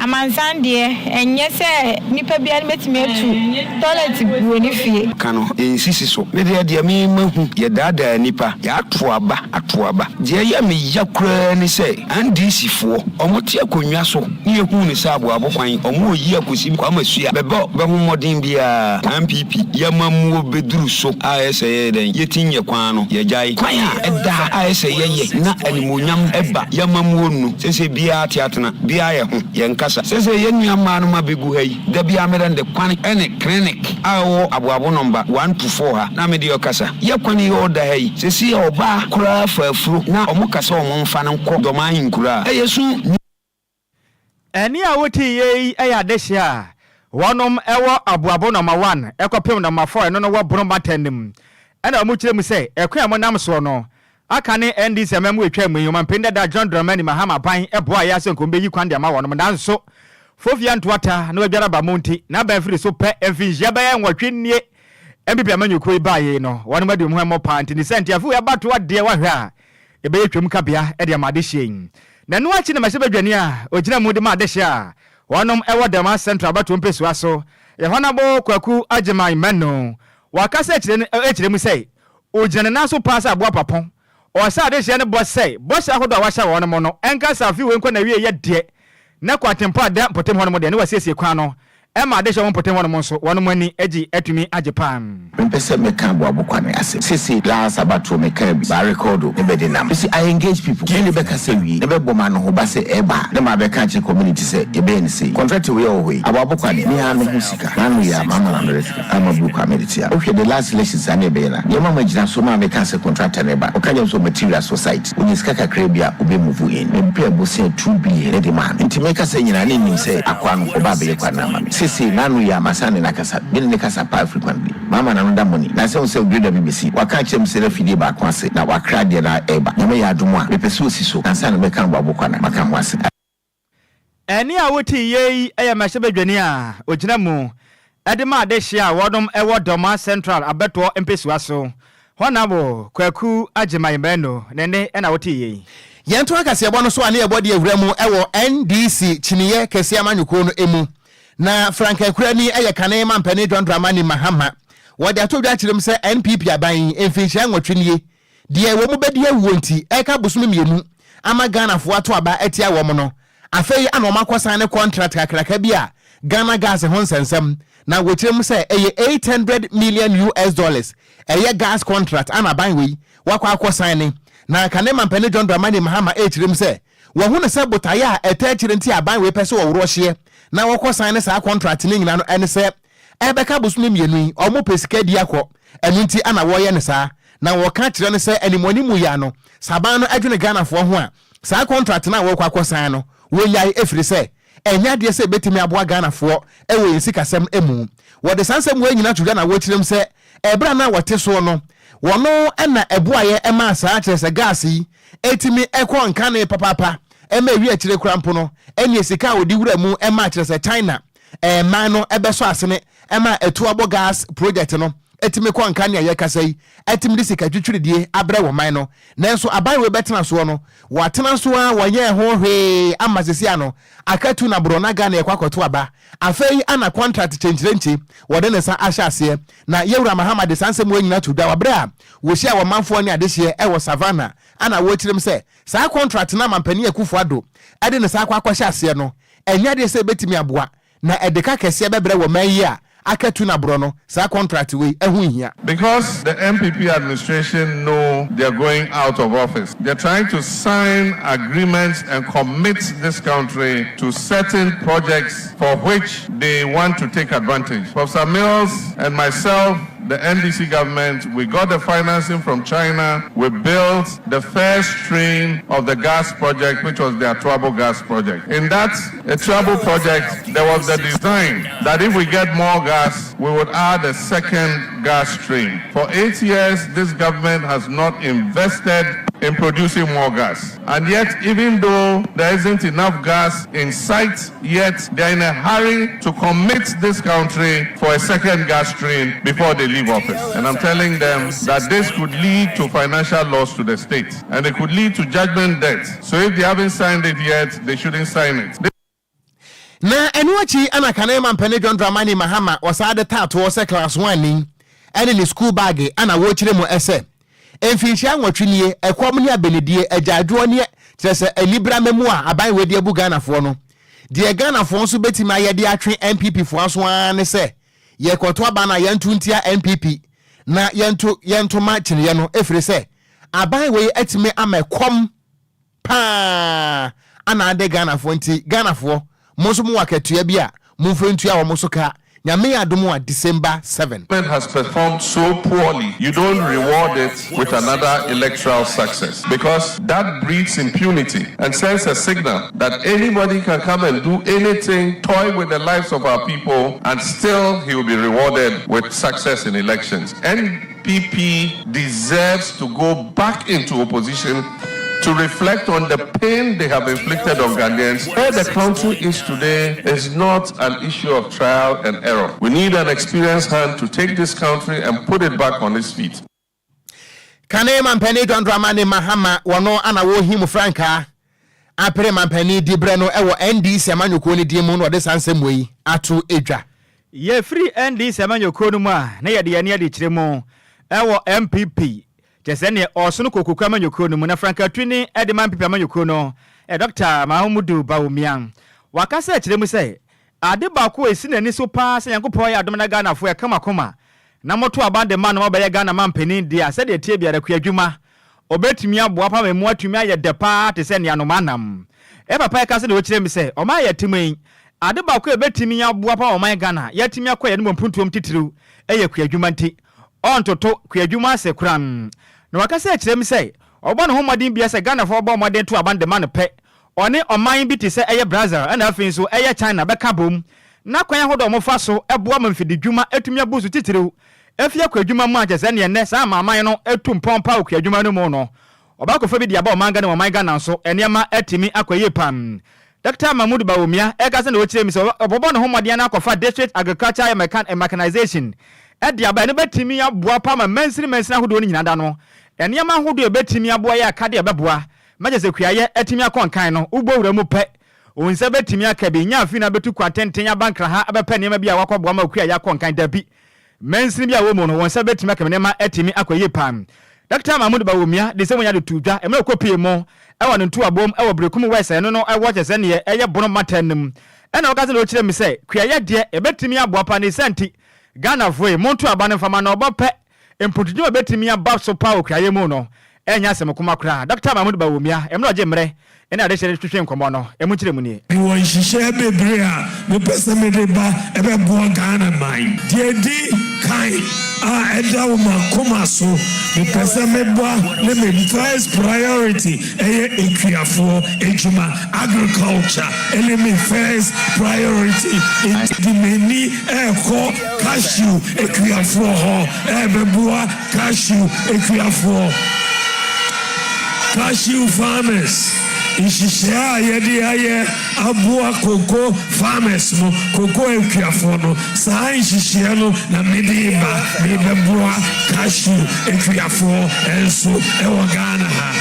Speaker 8: amansan de ɛnyɛ sɛ nipa bia betimi atu toilet buo ni fie
Speaker 14: kano ensisi so me de me mahu ye dada nipa ya atoaba je ya me yakura ni sɛ NDC fo omote akonwa so ne yehu ni sɛ aboabo kwan omo yi akosi kwa masua bɛbɔ bɛho modin bia MPP ya mamu beduru so ASA ye den yetinye kwan no ye jai kwan a ɛda ASA ye na animonyam ɛba ya mamu onu sese bia tiatena bia ye ho ye nkasa sese ye nuama no mabegu ha yi da bia meden de kwan ene clinic awo aboabo number 1 to 4 ha na me de okasa ye kwan ye oda ha yi sese oba kura fafuro na omo kasa omo mfa no nkɔ doman nkura eyesu
Speaker 2: ɛni a woti ye ɛyɛ adehia wɔnom ɛwɔ aboabo number 1 ɛkɔpem number 4 ɛno no wɔ bono matanim ɛna ɔmo kyerɛ mu sɛ ɛkwan mo nam so no aka ne NDC amemu etwa mu yoma mpenda da John Dramani Mahama ban ɛboa ya sɛ nkombe yi kwan de ama wɔnom nanso fofia ntoata na wadwara ba monti na ba firi so pɛ emfinjia ba yɛ nwɔtwe nie MPP amanyukoi ba ye no wɔnom ade mu hɛmɔ panti ni sɛnti afu abato ade wahwɛ a ɛbɛyɛ twam kabea ɛde amade hyen na no akyi na mahyɛ badwani a ogyina mu de ma ade hye a wɔnom ɛwɔ Dama Central abato mpesua so yɛhɔnabo kwaku agyeman manu wakasa ɛkyerɛ mu sɛ ogyina na so pass aboa papɔn ɔsa ade hye ne bɔ sɛ bɔhyɛ ahodo a wahyɛ wɔnom no ɛnka sa afi we nkɔ na wie yɛ de na kwatempa da potem hɔnom de ne wasiesie kwan no Emma de shawon potem won monso won mani agi atumi ajepan
Speaker 6: mpese meka aboabo kwane ase sisi la sabato meka bi ba record e be de nam see I engage people kini be ka se wi e be boma no ho ba se eba na ma be ka che community se e be ni se contract we o we aboabo kwane ni anu ho sika nanu ya mama na resika ama bu kwa meditia o hwe the last elections ane be na ye mama gina so ma me ka se contract na eba o ka nyam so material society o ni sika kakra bia o be move in me be bo se 2 billion de man nti meka se nyina ne nim se akwa no ko ba be ye kwa na mama sisi nanu ya masane na kasa bin ne kasa pa frequently mama na no da money na se o se grade BBC waka chem se refidi ba kwa se na wakra de na eba nyame ya adomo a mepeso siso ansa na meka mbabo kwa na maka mwase
Speaker 2: eni a woti ye eya mahye badwani a ogina mu ede ma de hye a wodom ewo Doma Central abeto empesua so Honorable Kwaku Agyemaimeno nene ena wotiye.
Speaker 1: Yento akase ebo no so ane ebo de ewremu ewo NDC chiniye kese amanyuko no emu. Na Frank Ekurani eye kane mampani John Dramani Mahama. Wode atodwa kirem se NPP aban emfinhia nwotwenie. De wo mu bedi awuonti eka bosum mienu ama Ghana fo ato aba etia wo mo no. Afei ana o makosan ne contract kakraka bi a Ghana gas ho nsensem na wotirem se eye $800 million eye gas contract ana ban we wakwa akosan ne na kane mampani John Dramani Mahama etirim se wo hu ne se botaya etachire nti aban we pese wo woro hye na wakosan ne sa contract ne nyina no ene se ebeka bosum mienu omo pesika di akọ enu nti ana wo ye ne sa na wo ka kire ne se animoni mu ya no saban no adwene Ghana fo ho a sa contract na wo kwa akosan no wo yai efiri se enya de se betimi aboa Ghana fo ewo yensikasem emu wo de sansem we nyina tudwa na wo kirem se ebra na wote so no wono ena eboaye ema sa kire se gas yi etimi ekọ nkane papapa ema wi akire kurampo no eni esika odi wura mu ema kire se China man no ebeso asene ema etuabo gas project no etimi kwa nkane ye kasai etimi disika twitwiridie abre wo man no nanso aban we betena so no watena so a woye ho hwe amasisi ano akatu na brona Ghana ye kwakoto aba afei ana contract change wode ne sa ahyase na yewura Mahama de sansem we nyina to da wabra wo hia wo manfo ne adehye e wo savannah ana wo kirem se sa contract na mampani akufo ado ade ne sa kwakohyase no enya de se betimi aboa na edeka kese bebre wo man yi a akatu na brono sa contract we ehun hia.
Speaker 15: Because the MPP administration know they're going out of office, they're trying to sign agreements and commit this country to certain projects for which they want to take advantage. Professor Mills and myself, the NDC government, we got the financing from China. We built the first train of the gas project, which was the Atuabo gas project. In that Atuabo project, there was the design that if we get more gas, we would add a second gas train. For 8 years, this government has not invested in producing more gas. And yet, even though there isn't enough gas in sight, yet they're in a hurry to commit this country for a second gas train before they leave office. And I'm telling them that this could lead to financial loss to the state, and it could lead to judgment debt. So if they haven't signed it yet, they shouldn't sign it.
Speaker 1: Na enuachi ana kanema mpene John Dramani Mahama wasade tato se class 1 ni ene ni school bag ana wo kire mu ese emfinhia nwotwenie ekwom ne abenedie agyaadwo ne kirese elibra memu a aban wedi abu Ghana fo no de Ghana fo so betima yede atwe MPP fo aso an se ye kwoto aba na yentu ntia MPP na yentu ma kire no efire se aban we etime amekom pa ana ade Ghana fo nti Ghana fo Mosu mu waketua bia mumfrentua wo mosoka nyame adomu a December 7
Speaker 15: has performed so poorly. You don't reward it with another electoral success, because that breeds impunity and sends a signal that anybody can come and do anything, toy with the lives of our people, and still he will be rewarded with success in elections. NPP deserves to go back into opposition to reflect on the pain they have inflicted on Ghanaians. Where the country is today is not an issue of trial and error. We need an experienced hand to take this country and put it back on its feet.
Speaker 1: Kane mampani John Dramani Mahama wano ana wo himu franka apere mampani dibreno ewo NDC amanyoko ni diemu no de sansem wei atu edwa.
Speaker 2: Ye free NDC amanyoko no mu a na ye de ye de kiremo ewo MPP Jesene osunu kokuku amanyoko no mu na Franka Twini ede MPP amanyoko no Dr. Mahamudu Bawumian wakasa kiremu se ade ba ko esi nani so pa se yankopɔ ya adom na Ghana fo ya kama koma na moto abande man no ba Ghana mampeni dia se de tie bia rekwa adwuma obetumi aboa pa memu atumi aye depa te se ne anomanam papa ka se de wo kiremu se o ma ya timen ade ba ko ebetumi aboa pa o man Ghana ya timi akoya ne mpuntuom titiru eye kwa adwuma nti ontoto kwa adwuma se kuran na wakasa kiremu se obo no homodin bia se Ghana fo obo modin to abande man pe one oman bi te se eye Brazil and afin so eye China beka bom na kwan hodo mo fa so eboa mamfidi dwuma etumi abuzu titirew efia kwa dwuma mu agese ne ne sa maman no etum pompa kwa dwuma no mu no oba ko fa bi dia ba oman Ghana oman Ghana so enema etimi akoye pam Dr. Mahmoud Bawumia eka se na o kire mi so obobo no homodian na akofa district agriculture and mechanization ɛde aba ne betimi aboa pa ma mensini ahodo ni nyina da no enema ahodo betimi aboa ya aka de beboa magese kuaye etimi akonkan no ubowura mu pɛ onse betimi aka bi nya afi na betu kwatenten abankra ha abepa nema bi a wakɔboa ma kuaye akonkan da bi mensini bi a wo mu no wonse betimi aka nema etimi akoye pam Dr. Mahmoud Bawumia de semu ya de tuja e me kopie mo e wo ntu abom e wo brekum wese no no e wo kyese ne e bono matanum e na okaze no kire me se kuaye de e betimi aboa pa ne senti Ghana foi montu abane fama na obope empotudwo betimi aba so pa okuaye mu no enya sem kuma kra Dr. Mahmoud Bawumia emre oje mre ena de hye twetwe nkomo no emu kire mu ni
Speaker 16: e won hihye bebre a me pese me de ba e be bo Ghana man die di kai a eda wo makoma so me pese me bo le me first priority equiafo ejuma agriculture ele me first priority the many echo cashew equiafo ho be bo cashew equiafo cashew farmers Ishishia yedi aye abua koko farmers no koko equiafo no sa ishishia no na mediba mebebua cashew equiafo enso ewo Ghana ha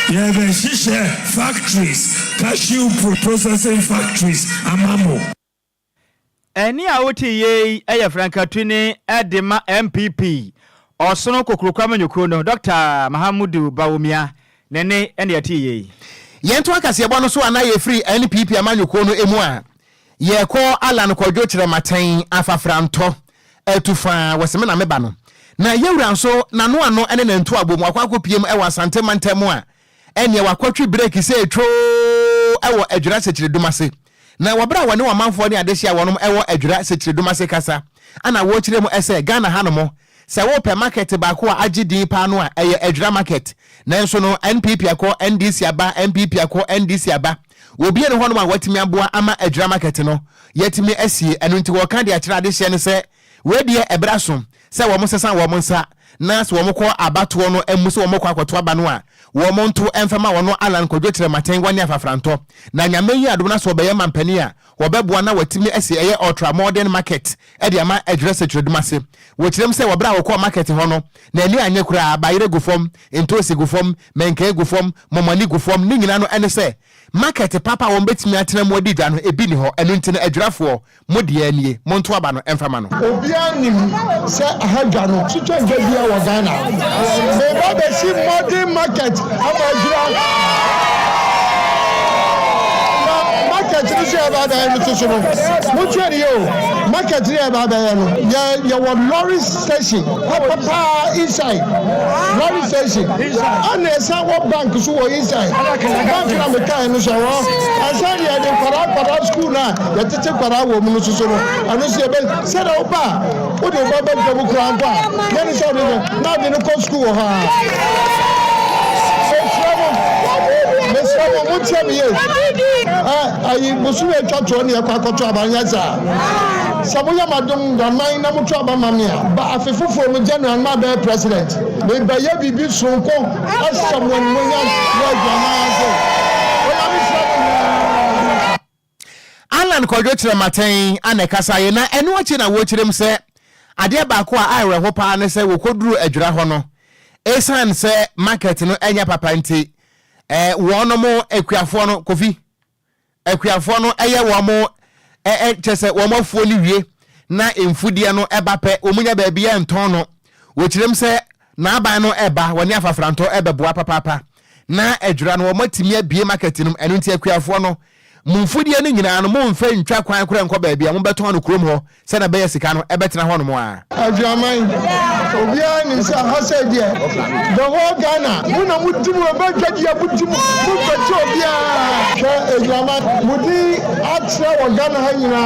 Speaker 16: yebe shishe factories cashew processing factories amamo
Speaker 2: eni a oti ye eye Franka Twini edema MPP osono kokrokwa manyoko no Dr. Mahmoud Bawumia nene ene yati ye
Speaker 1: yento akase ebo no so ana ye free NPP amanyoko no emu a ye ko Alan Kwadwo kire maten afafranto etufa waseme na meba no na yewura nso nano ano ene na ntu abom akwakopiem e wasante mantemu a ene wakwatwi break se etwo ewo adwura sekire dumase na wabra wane wamanfo ne adehia wonom ewo adwura sekire dumase kasa ana wo kire mu ese Ghana hanomo se wo pe market ba ko agidi pa no a eye adwura market na nso no NPP akọ NDC aba MPP akọ NDC aba obi ene hono ma watimi aboa ama adwura market no yetimi asie eno nti wo kan de akira adehia ne se we de ebraso se wo mo sesa wo mo nsa na so wo mo kọ abato no emu se wo mo kọ akoto aba no a wo mo nto emfema wo no Alan Kwadwo kire maten wane afafranto na nyame yi adom na so be yema mpani a wo beboa na watimi asie eye ultra modern market e de ama adwura sekire dumase wo kirem se wo bra wo kọ market ho no na ani anye kura abayire gufom entosi gufom menke gufom momani gufom ni nyina no ene se market papa wo betimi atena mo di dwa no ebi ni ho eno ntine adwurafo mo de anie mo nto aba no emfama no
Speaker 3: obi anim se ahadwa no twetwe bia wo Ghana me ba be si modern market abadwura market ni se abada ni so no mo twere yo market ni abada no ya wo lorry station papa inside lorry station and esa wo bank so wo inside bank na me kai no so wo asari ya de para school na ya tete para wo mu no so no anu se be se da oba o de baba de bu kran kwa ya ni so de na de no ko school ha Mesramo mutiami ye ayi musu e twatwo ne yakwa akoto abanyaza saboya madom daman na mutu abamamia ba afefofo mu general ma be president me ba ye bibi sonko asamon munya ya jamaade
Speaker 1: Alan Kwadwo kire maten anekasa ye na eno achi na wo kirem se ade ba ko a ayre ho pa ne se wo koduru adwura ho no esan se market no enya papa nti wonomo ekuafo no kofi ekuafo no eye womo chese womo afuo ni wie na emfudie no ebape omunya ba bia nton no wo kirem se na aban no eba woni afafranto ebeboa papa na adwura no womo timia bie market no eno nti ekuafo no mumfudie ni nyina no mumfa ntwa kwan kora nkọ ba bia mumbeton no krom ho se na be sika no ebetena ho no mo a
Speaker 3: adwaman obia ni sa hase die the whole Ghana muna mudimu obetwa dia mudimu mubetwa obia ke adwaman mudi atra wo Ghana ha nyina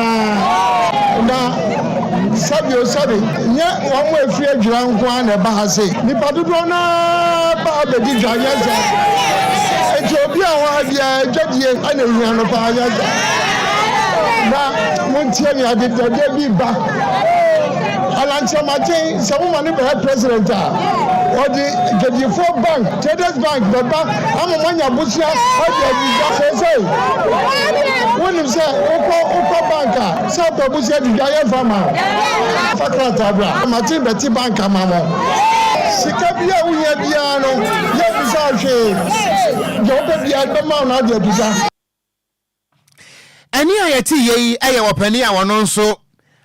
Speaker 3: na sabi nye omo efri adwura nko na ba hase nipa dodo na ba bedi dwanyaza Ethiopia wa bia dwadie ana hiano pa ayaza na montie mi adedade bi ba alancha matin sabuma ni be president odi gedifo bank traders bank baba amomanya busia odi abuja sese When you say Oko banka, South Obusia di Ghanaian farmer. Fakra tabra. Mati beti banka mamo. Sikabia uye biano. Ye bisa she. Jobe bia bema na de bisa.
Speaker 1: Ani ayeti ye eye wopani a wono nso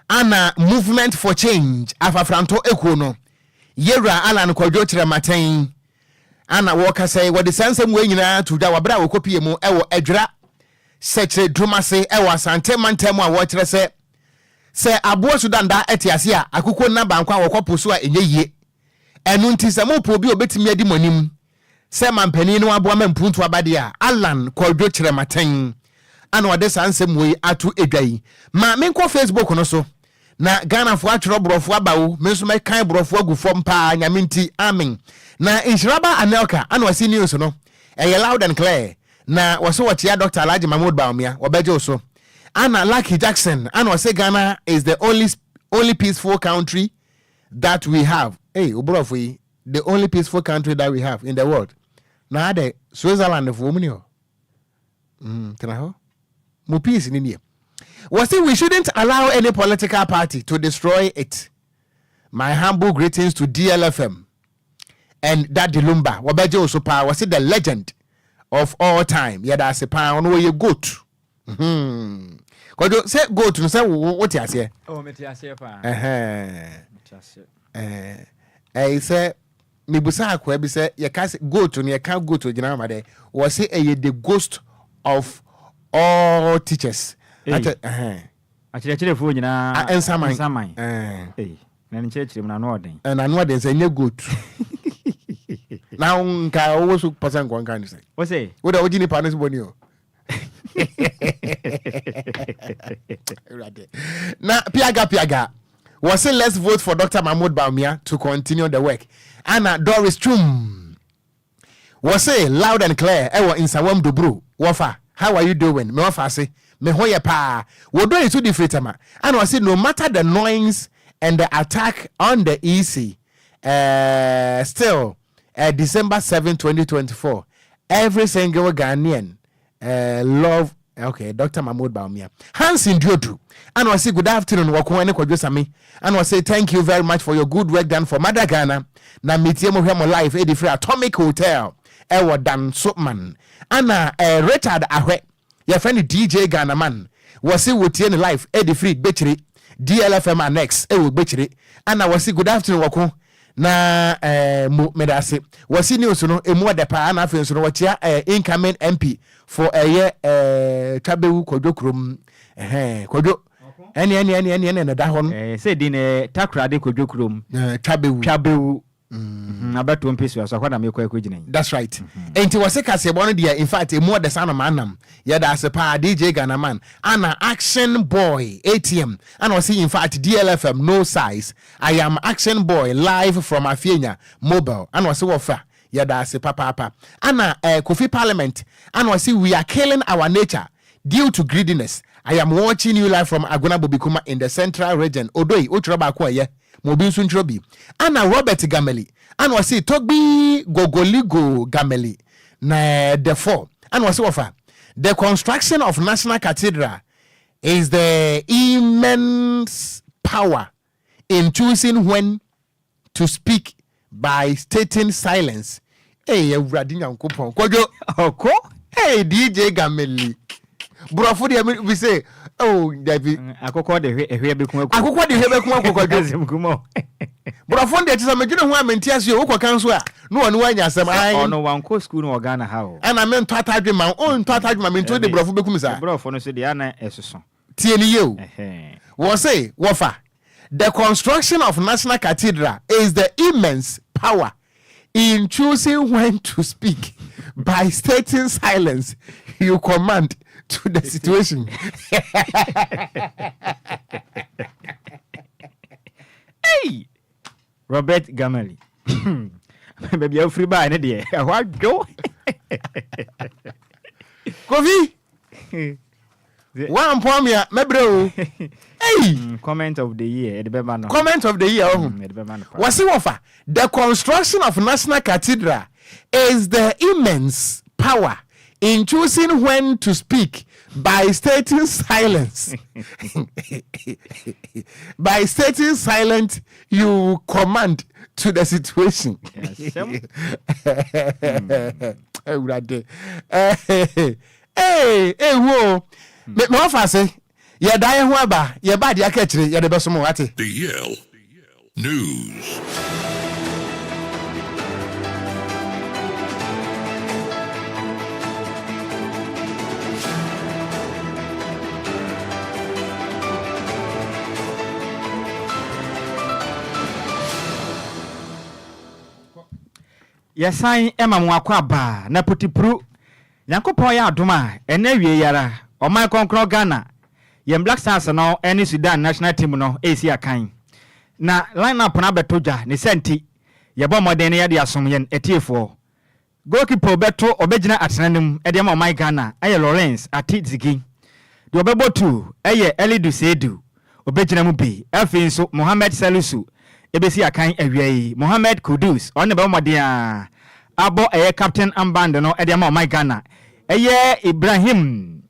Speaker 1: ana movement for change afafranto ekono. Yera Alan Kwadwo Kyerematen ana woka say what the sense we nyina to da wabra wokopie mu ewo adwira seche drumase ewo asante mantem a wo kyerɛ sɛ abo Sudan da etiase a akukɔ na bankwa wokoposo a enye yie enu nti sɛ mo po bi obetimi adi monim sɛ mampani no abo amampuntu abade a Alan Kwadwo Kyerematen ana wode sansem we atu edwai ma menkɔ Facebook no so na Ghana fo atworo brofo abawo menso mekan brofo agufo mpa nyaminti amen na Nhyiraba Anelka ana wasi news no loud and clear na waso watia Dr. Alhaji Mahmoud Baumia wabeje oso ana Lucky Jackson ana wase Ghana is the only peaceful country that we have. Hey obrofo yi, the only peaceful country that we have in the world. Na ade Switzerland fo mu ni ho tena ho mo peace ni nie. We shouldn't allow any political party to destroy it. My humble greetings to DLFM and Daddy Lumba. Wabeje Osopa was the legend of all time. Yada sepa ono ye goat. Kwadwo say goat no say what you say?
Speaker 2: Oh, me tia say pa.
Speaker 1: Say me busa akwa bi say ye ka goat no ye ka goat ogina ma de. Was say the ghost of all teachers.
Speaker 2: Achire fo nyina
Speaker 1: ensaman
Speaker 2: na nchechire na no odin
Speaker 1: na no odin say nye good now nka owo so person kon kan say
Speaker 2: o say
Speaker 1: wo da ogini panis boni o na piaga was say let's vote for Dr. Mahmoud Baumia to continue the work. Anna Doris Chum was say loud and clear ewo insawam dobru wofa how are you doing me wofa say me hoye pa we do it to different ama and I say no matter the noise and the attack on the EC still December 7 2024 every single Ghanaian love okay Dr. Mahmoud Baumia Hansin Diodru and I say good afternoon Okran Kwadwo Sammy and I say thank you very much for your good work done for Mother Ghana na mitiemo hwemo life free Atomic Hotel ewo Dan Sopman ana Richard Ahwe your friend DJ Ghana man was see with in life Eddie Free Betchery DLFM annex ewo Betchery and I was see good afternoon wako na medase was see news no emu de pa na afen so no watia incoming MP for a year Tabewu Kwadwo krom Kwadwo any na da ho no
Speaker 2: say din takrade Kwadwo krom Tabewu abato mpesu aso akwa na mekwa ekogina.
Speaker 1: That's right. Enti wose kase bono dia in fact e more the sound manam ya da sepa DJ Ghana man ana action boy ATM and was in fact DLFM no size I am action boy live from Afienya mobile and was offer ya da sepa papa ana Kofi Parliament and was we are killing our nature due to greediness. I am watching you live from Agona Bobikuma in the central region Odoi Otroba kwa ye Mobinsu Ntrobi ana Robert Gameli and was say Togbi Gogoligo Gameli na therefore and was offer the construction of National Cathedral is the immense power in choosing when to speak by stating silence. Hey Radinga Nkopon Kwadwo
Speaker 2: oko
Speaker 1: hey DJ Gameli Brofo dey we say oh David
Speaker 2: akoko de ehwe bekun
Speaker 1: akoko Brofo dey tisa medwene ho amenti ase o kokan so a no wonu anya asem ai
Speaker 2: ono wanko school no Ghana ha o
Speaker 1: ana men to atadwe man on to atadwe man to de brofo bekum sa
Speaker 2: brofo no so de ana esoso
Speaker 1: tie ni ye o wo say wofa the construction of National Cathedral is the immense power in choosing when to speak by stating silence you command to the situation.
Speaker 2: Hey, Robert Gameli. Baby, you free by any what go?
Speaker 1: Kofi. One poem here, my bro. Hey,
Speaker 2: comment of the year,
Speaker 1: comment of the year. What's the offer? The construction of National Cathedral is the immense power in choosing when to speak by stating silence. By stating silent, you command to the situation. Hey, whoa. Make no fussy. You're dying, whoever. You're bad, you're catching, you're the best of Moati.
Speaker 17: DL News.
Speaker 2: Yasan Emma Mwakwaba na putipru Yankopon ya adoma ene wie yara Oman Konkro Ghana Yem Black Stars no ene Sudan national team no esi akan na line up na betoja ne senti yebo modern ya de asom yen etiefo goalkeeper beto obegina atenanim e de ma Oman Ghana aye Lawrence Atizigi de obebotu aye Elidu Sedu obegina mu bi afinso Mohamed Salisu ebesi akan awiei Mohamed Kudus on be modia abo captain amband no e de ma Oman Ghana Ibrahim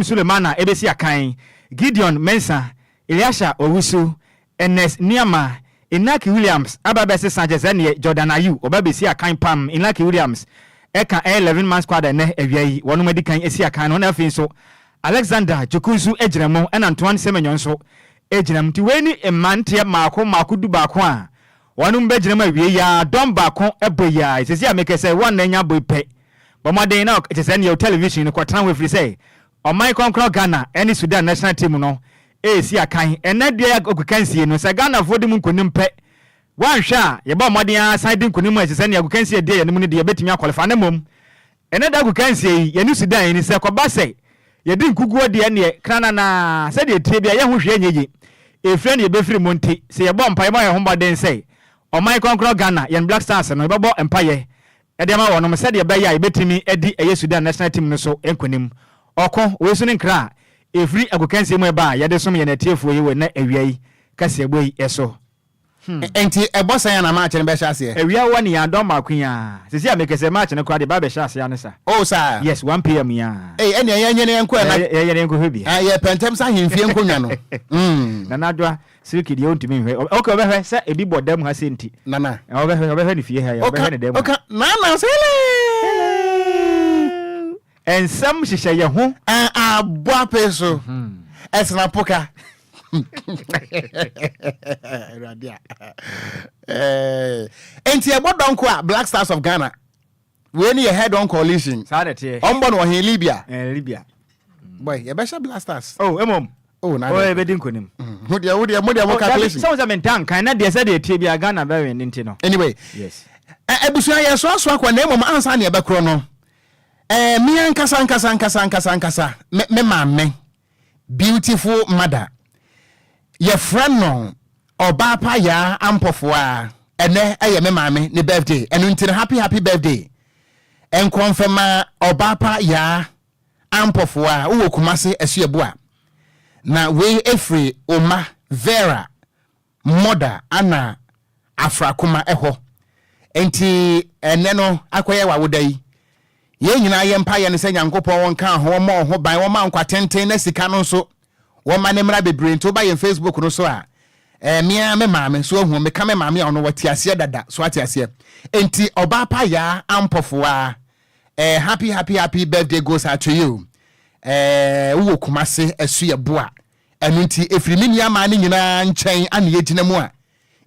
Speaker 2: Sulemana ebesi akan Gideon Mensa Eliasha Owusu Enes Niama Inaki Williams Ababese Sanchez ene Jordan Ayu obabesi akan pam Inaki Williams eka 11 man squad ene awiei wonu medikan esi akan no na finso Alexander Jokunsu ejiremo en Antoine Semenyo nso ejinam ti weni emantia maako du baako a wonu mbejinam awie ya dom baako eboya isesi amekese won na nya boype bomaden na etese ne television ko tran we free say Oman Konkro Ghana any Sudan national team no esi akan enade okukansie no se Ghana fodi mu nkonim pe wanhwa ye ba moden side nkonim etese ne okukansie de ye ne de betimi akwalifa na mom enade okukansie ye ni Sudan ni se ko ba say ye din kuguo de ne krana na se de tie bia ye ho hwe nyeje e friend ye be free monte se ye bo mpa ye ba ye ho baden say Oman Konkro Ghana yen Black Stars no be bo empaye e de ma wono se de be ya e betimi edi eye Sudan national team no so enkonim oko we so ne nkra e free agokanse mu e ba ye de som ye na tiefo ye we na awiai kase boyi eso
Speaker 1: enti ebosan ya na match ne be sha ase
Speaker 2: awia wani ya don makunya sisi amekese match ne kwa de ba be sha ase ya ne sa
Speaker 1: oh sir
Speaker 2: yes 1 pm ya
Speaker 1: ene yenye ne enko na
Speaker 2: yenye enko hebi
Speaker 1: ye pentem sa hemfie enkonwa no
Speaker 2: na nadwa siriki de ontimi hwe okay obehwe se ebi bodam ha senti
Speaker 1: nana
Speaker 2: obehwe ni fie ha ya obehwe ne dem
Speaker 1: okay nana sele
Speaker 2: ensam hihye ye ho
Speaker 1: aboa peso esna poka radia enti e bodonko a Black Stars of Ghana we ni head on coalition
Speaker 2: sadete
Speaker 1: ombo no he Libya
Speaker 2: Libya
Speaker 1: boy ye be Black Stars
Speaker 2: emom
Speaker 1: na
Speaker 2: e be din konim
Speaker 1: modia mo calculation
Speaker 2: so some tank kan na de se de tie bia Ghana be win nti no
Speaker 1: anyway
Speaker 2: yes
Speaker 1: ebusu ye so akwa na emom ansa na e be kro no mi ankasa me mame beautiful mother your friend no oba pa ya ampofo a ene eye me mame ne birthday enu nti happy birthday en confirm oba pa ya ampofo a wo kumase asuabu a na we efri oma Vera mother ana afrakuma eho enti ene no akoye wa wodai ye nyina ye mpa ye ne se Nyankopon won kan ho mo ho ban wo ma nkwa tenten na sika no so wo ma ne mra bebre nto ba ye Facebook no so a mia me maame so hu me ka me maame a ono wati ase dada so ati ase enti oba pa ya ampofo a happy birthday goes out to you wo kumase asu ye boa enu nti efri mini ama ne nyina nchen ane ye gina mu a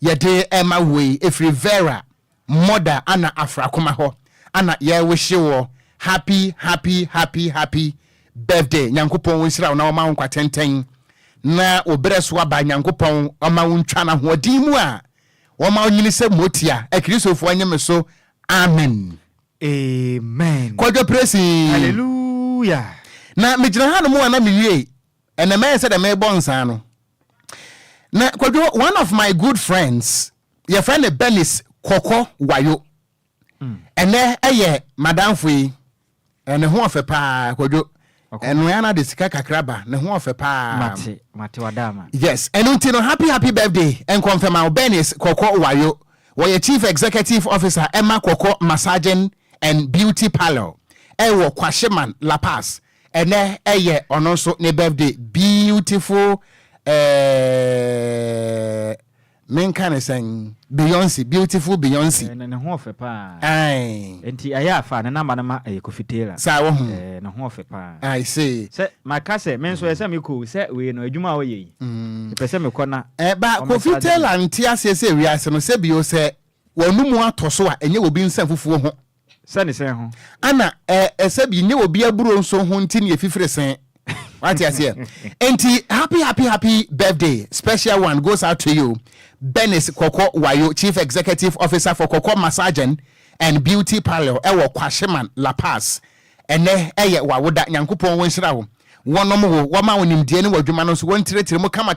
Speaker 1: ye de ema we efri Vera mother ana afrakoma ho ana ye wishi wo happy birthday Nyankopon wonsira na oma nkwa tenten na obreso aba Nyankopon oma wontwa na hodin mu a oma onyini se motia Kristofo anyeme so amen Kwadwo praise
Speaker 2: hallelujah
Speaker 1: na mejina ha no mu na mewie ene me se de me bonsa no na Kwadwo one of my good friends your friend Belis Koko Wayo ene eye madam fui ene ho ofe pa Kwadwo eno yana de sika kakraba ne ho ofe pa
Speaker 2: mate wadama
Speaker 1: yes eno ntino happy birthday en confirm our Benis Koko Wayo we chief executive officer Emma Koko Massaging and Beauty Parlor ewo Kwasheman La Paz ene eye ono so ne birthday beautiful men kan say Beyonce, beautiful Beyonce.
Speaker 2: Ne ho fe pa.
Speaker 1: Ai.
Speaker 2: Enti aya fa ne namba na ma kofitela.
Speaker 1: Sa wo hu.
Speaker 2: Ne ho fe pa.
Speaker 1: I see.
Speaker 2: Se makase men so ese me ko se we no adwuma wo yi. Pese me kona.
Speaker 1: Ba kofitela nti ase wi ase no se bio se wonumu atoso a enye obi nsa fufuo ho.
Speaker 2: Se ne se ho.
Speaker 1: Ana ese bi nye obi aburo nso ho nti ne efifire sen. What you say? Enti happy birthday. Special one goes out to you. Benis Koko Wayo, Chief Executive Officer for Koko Massaging and Beauty Parlor, Ewo Kwashiman La Paz. Ene eye wa woda Nyankopon wonhyira wo. Wono mo wo ma wonim die ne wadwuma no so wontiretire mo kama.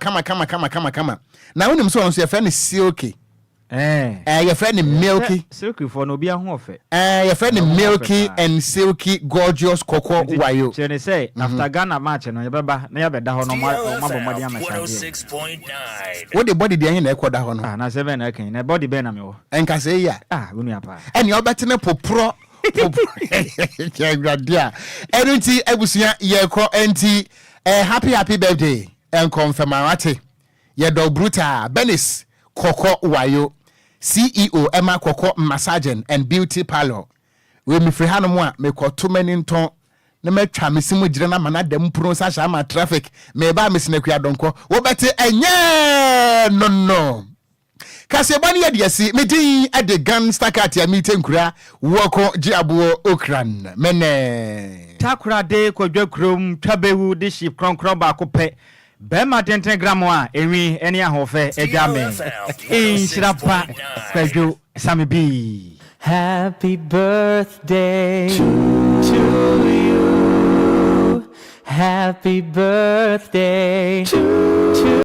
Speaker 1: Na wonim so so ye fa ne silky. Your friend Milky.
Speaker 2: Silky for no be a hofe.
Speaker 1: Your friend Milky and Silky Gorgeous Koko Wayo.
Speaker 2: They say after Ghana match no yebeba na yebeda ho no mabomodi amasa.
Speaker 17: 106.9.
Speaker 1: What the body dey in ekwoda ho no.
Speaker 2: Na 7 na kan. Na body be na me wo.
Speaker 1: Enka say ya.
Speaker 2: Wonu apa.
Speaker 1: Eni obetene popro. Gradia. Enti ebusia ye ko enti happy birthday. En confirmate. Ye do bruta Benis Koko Wayo. CEO Emma Koko Massaging and Beauty Parlor. We me free hanomwa me ko too many nton na metwa me simu gire na mana dem pro sa sha ma traffic me ba me sinekua donko wo bete enye no kase bani ye de si me din ade gan stakat ya mi tenkura Okogyeabour Ocran mene
Speaker 2: takura de Kwadwo krom twabehu de ship kronkron ba ko pe Bema 10 gram wa ewi eni ahofe ejame Nhyiraba Kwadwo Sammy B.
Speaker 18: Happy birthday to you. Happy birthday to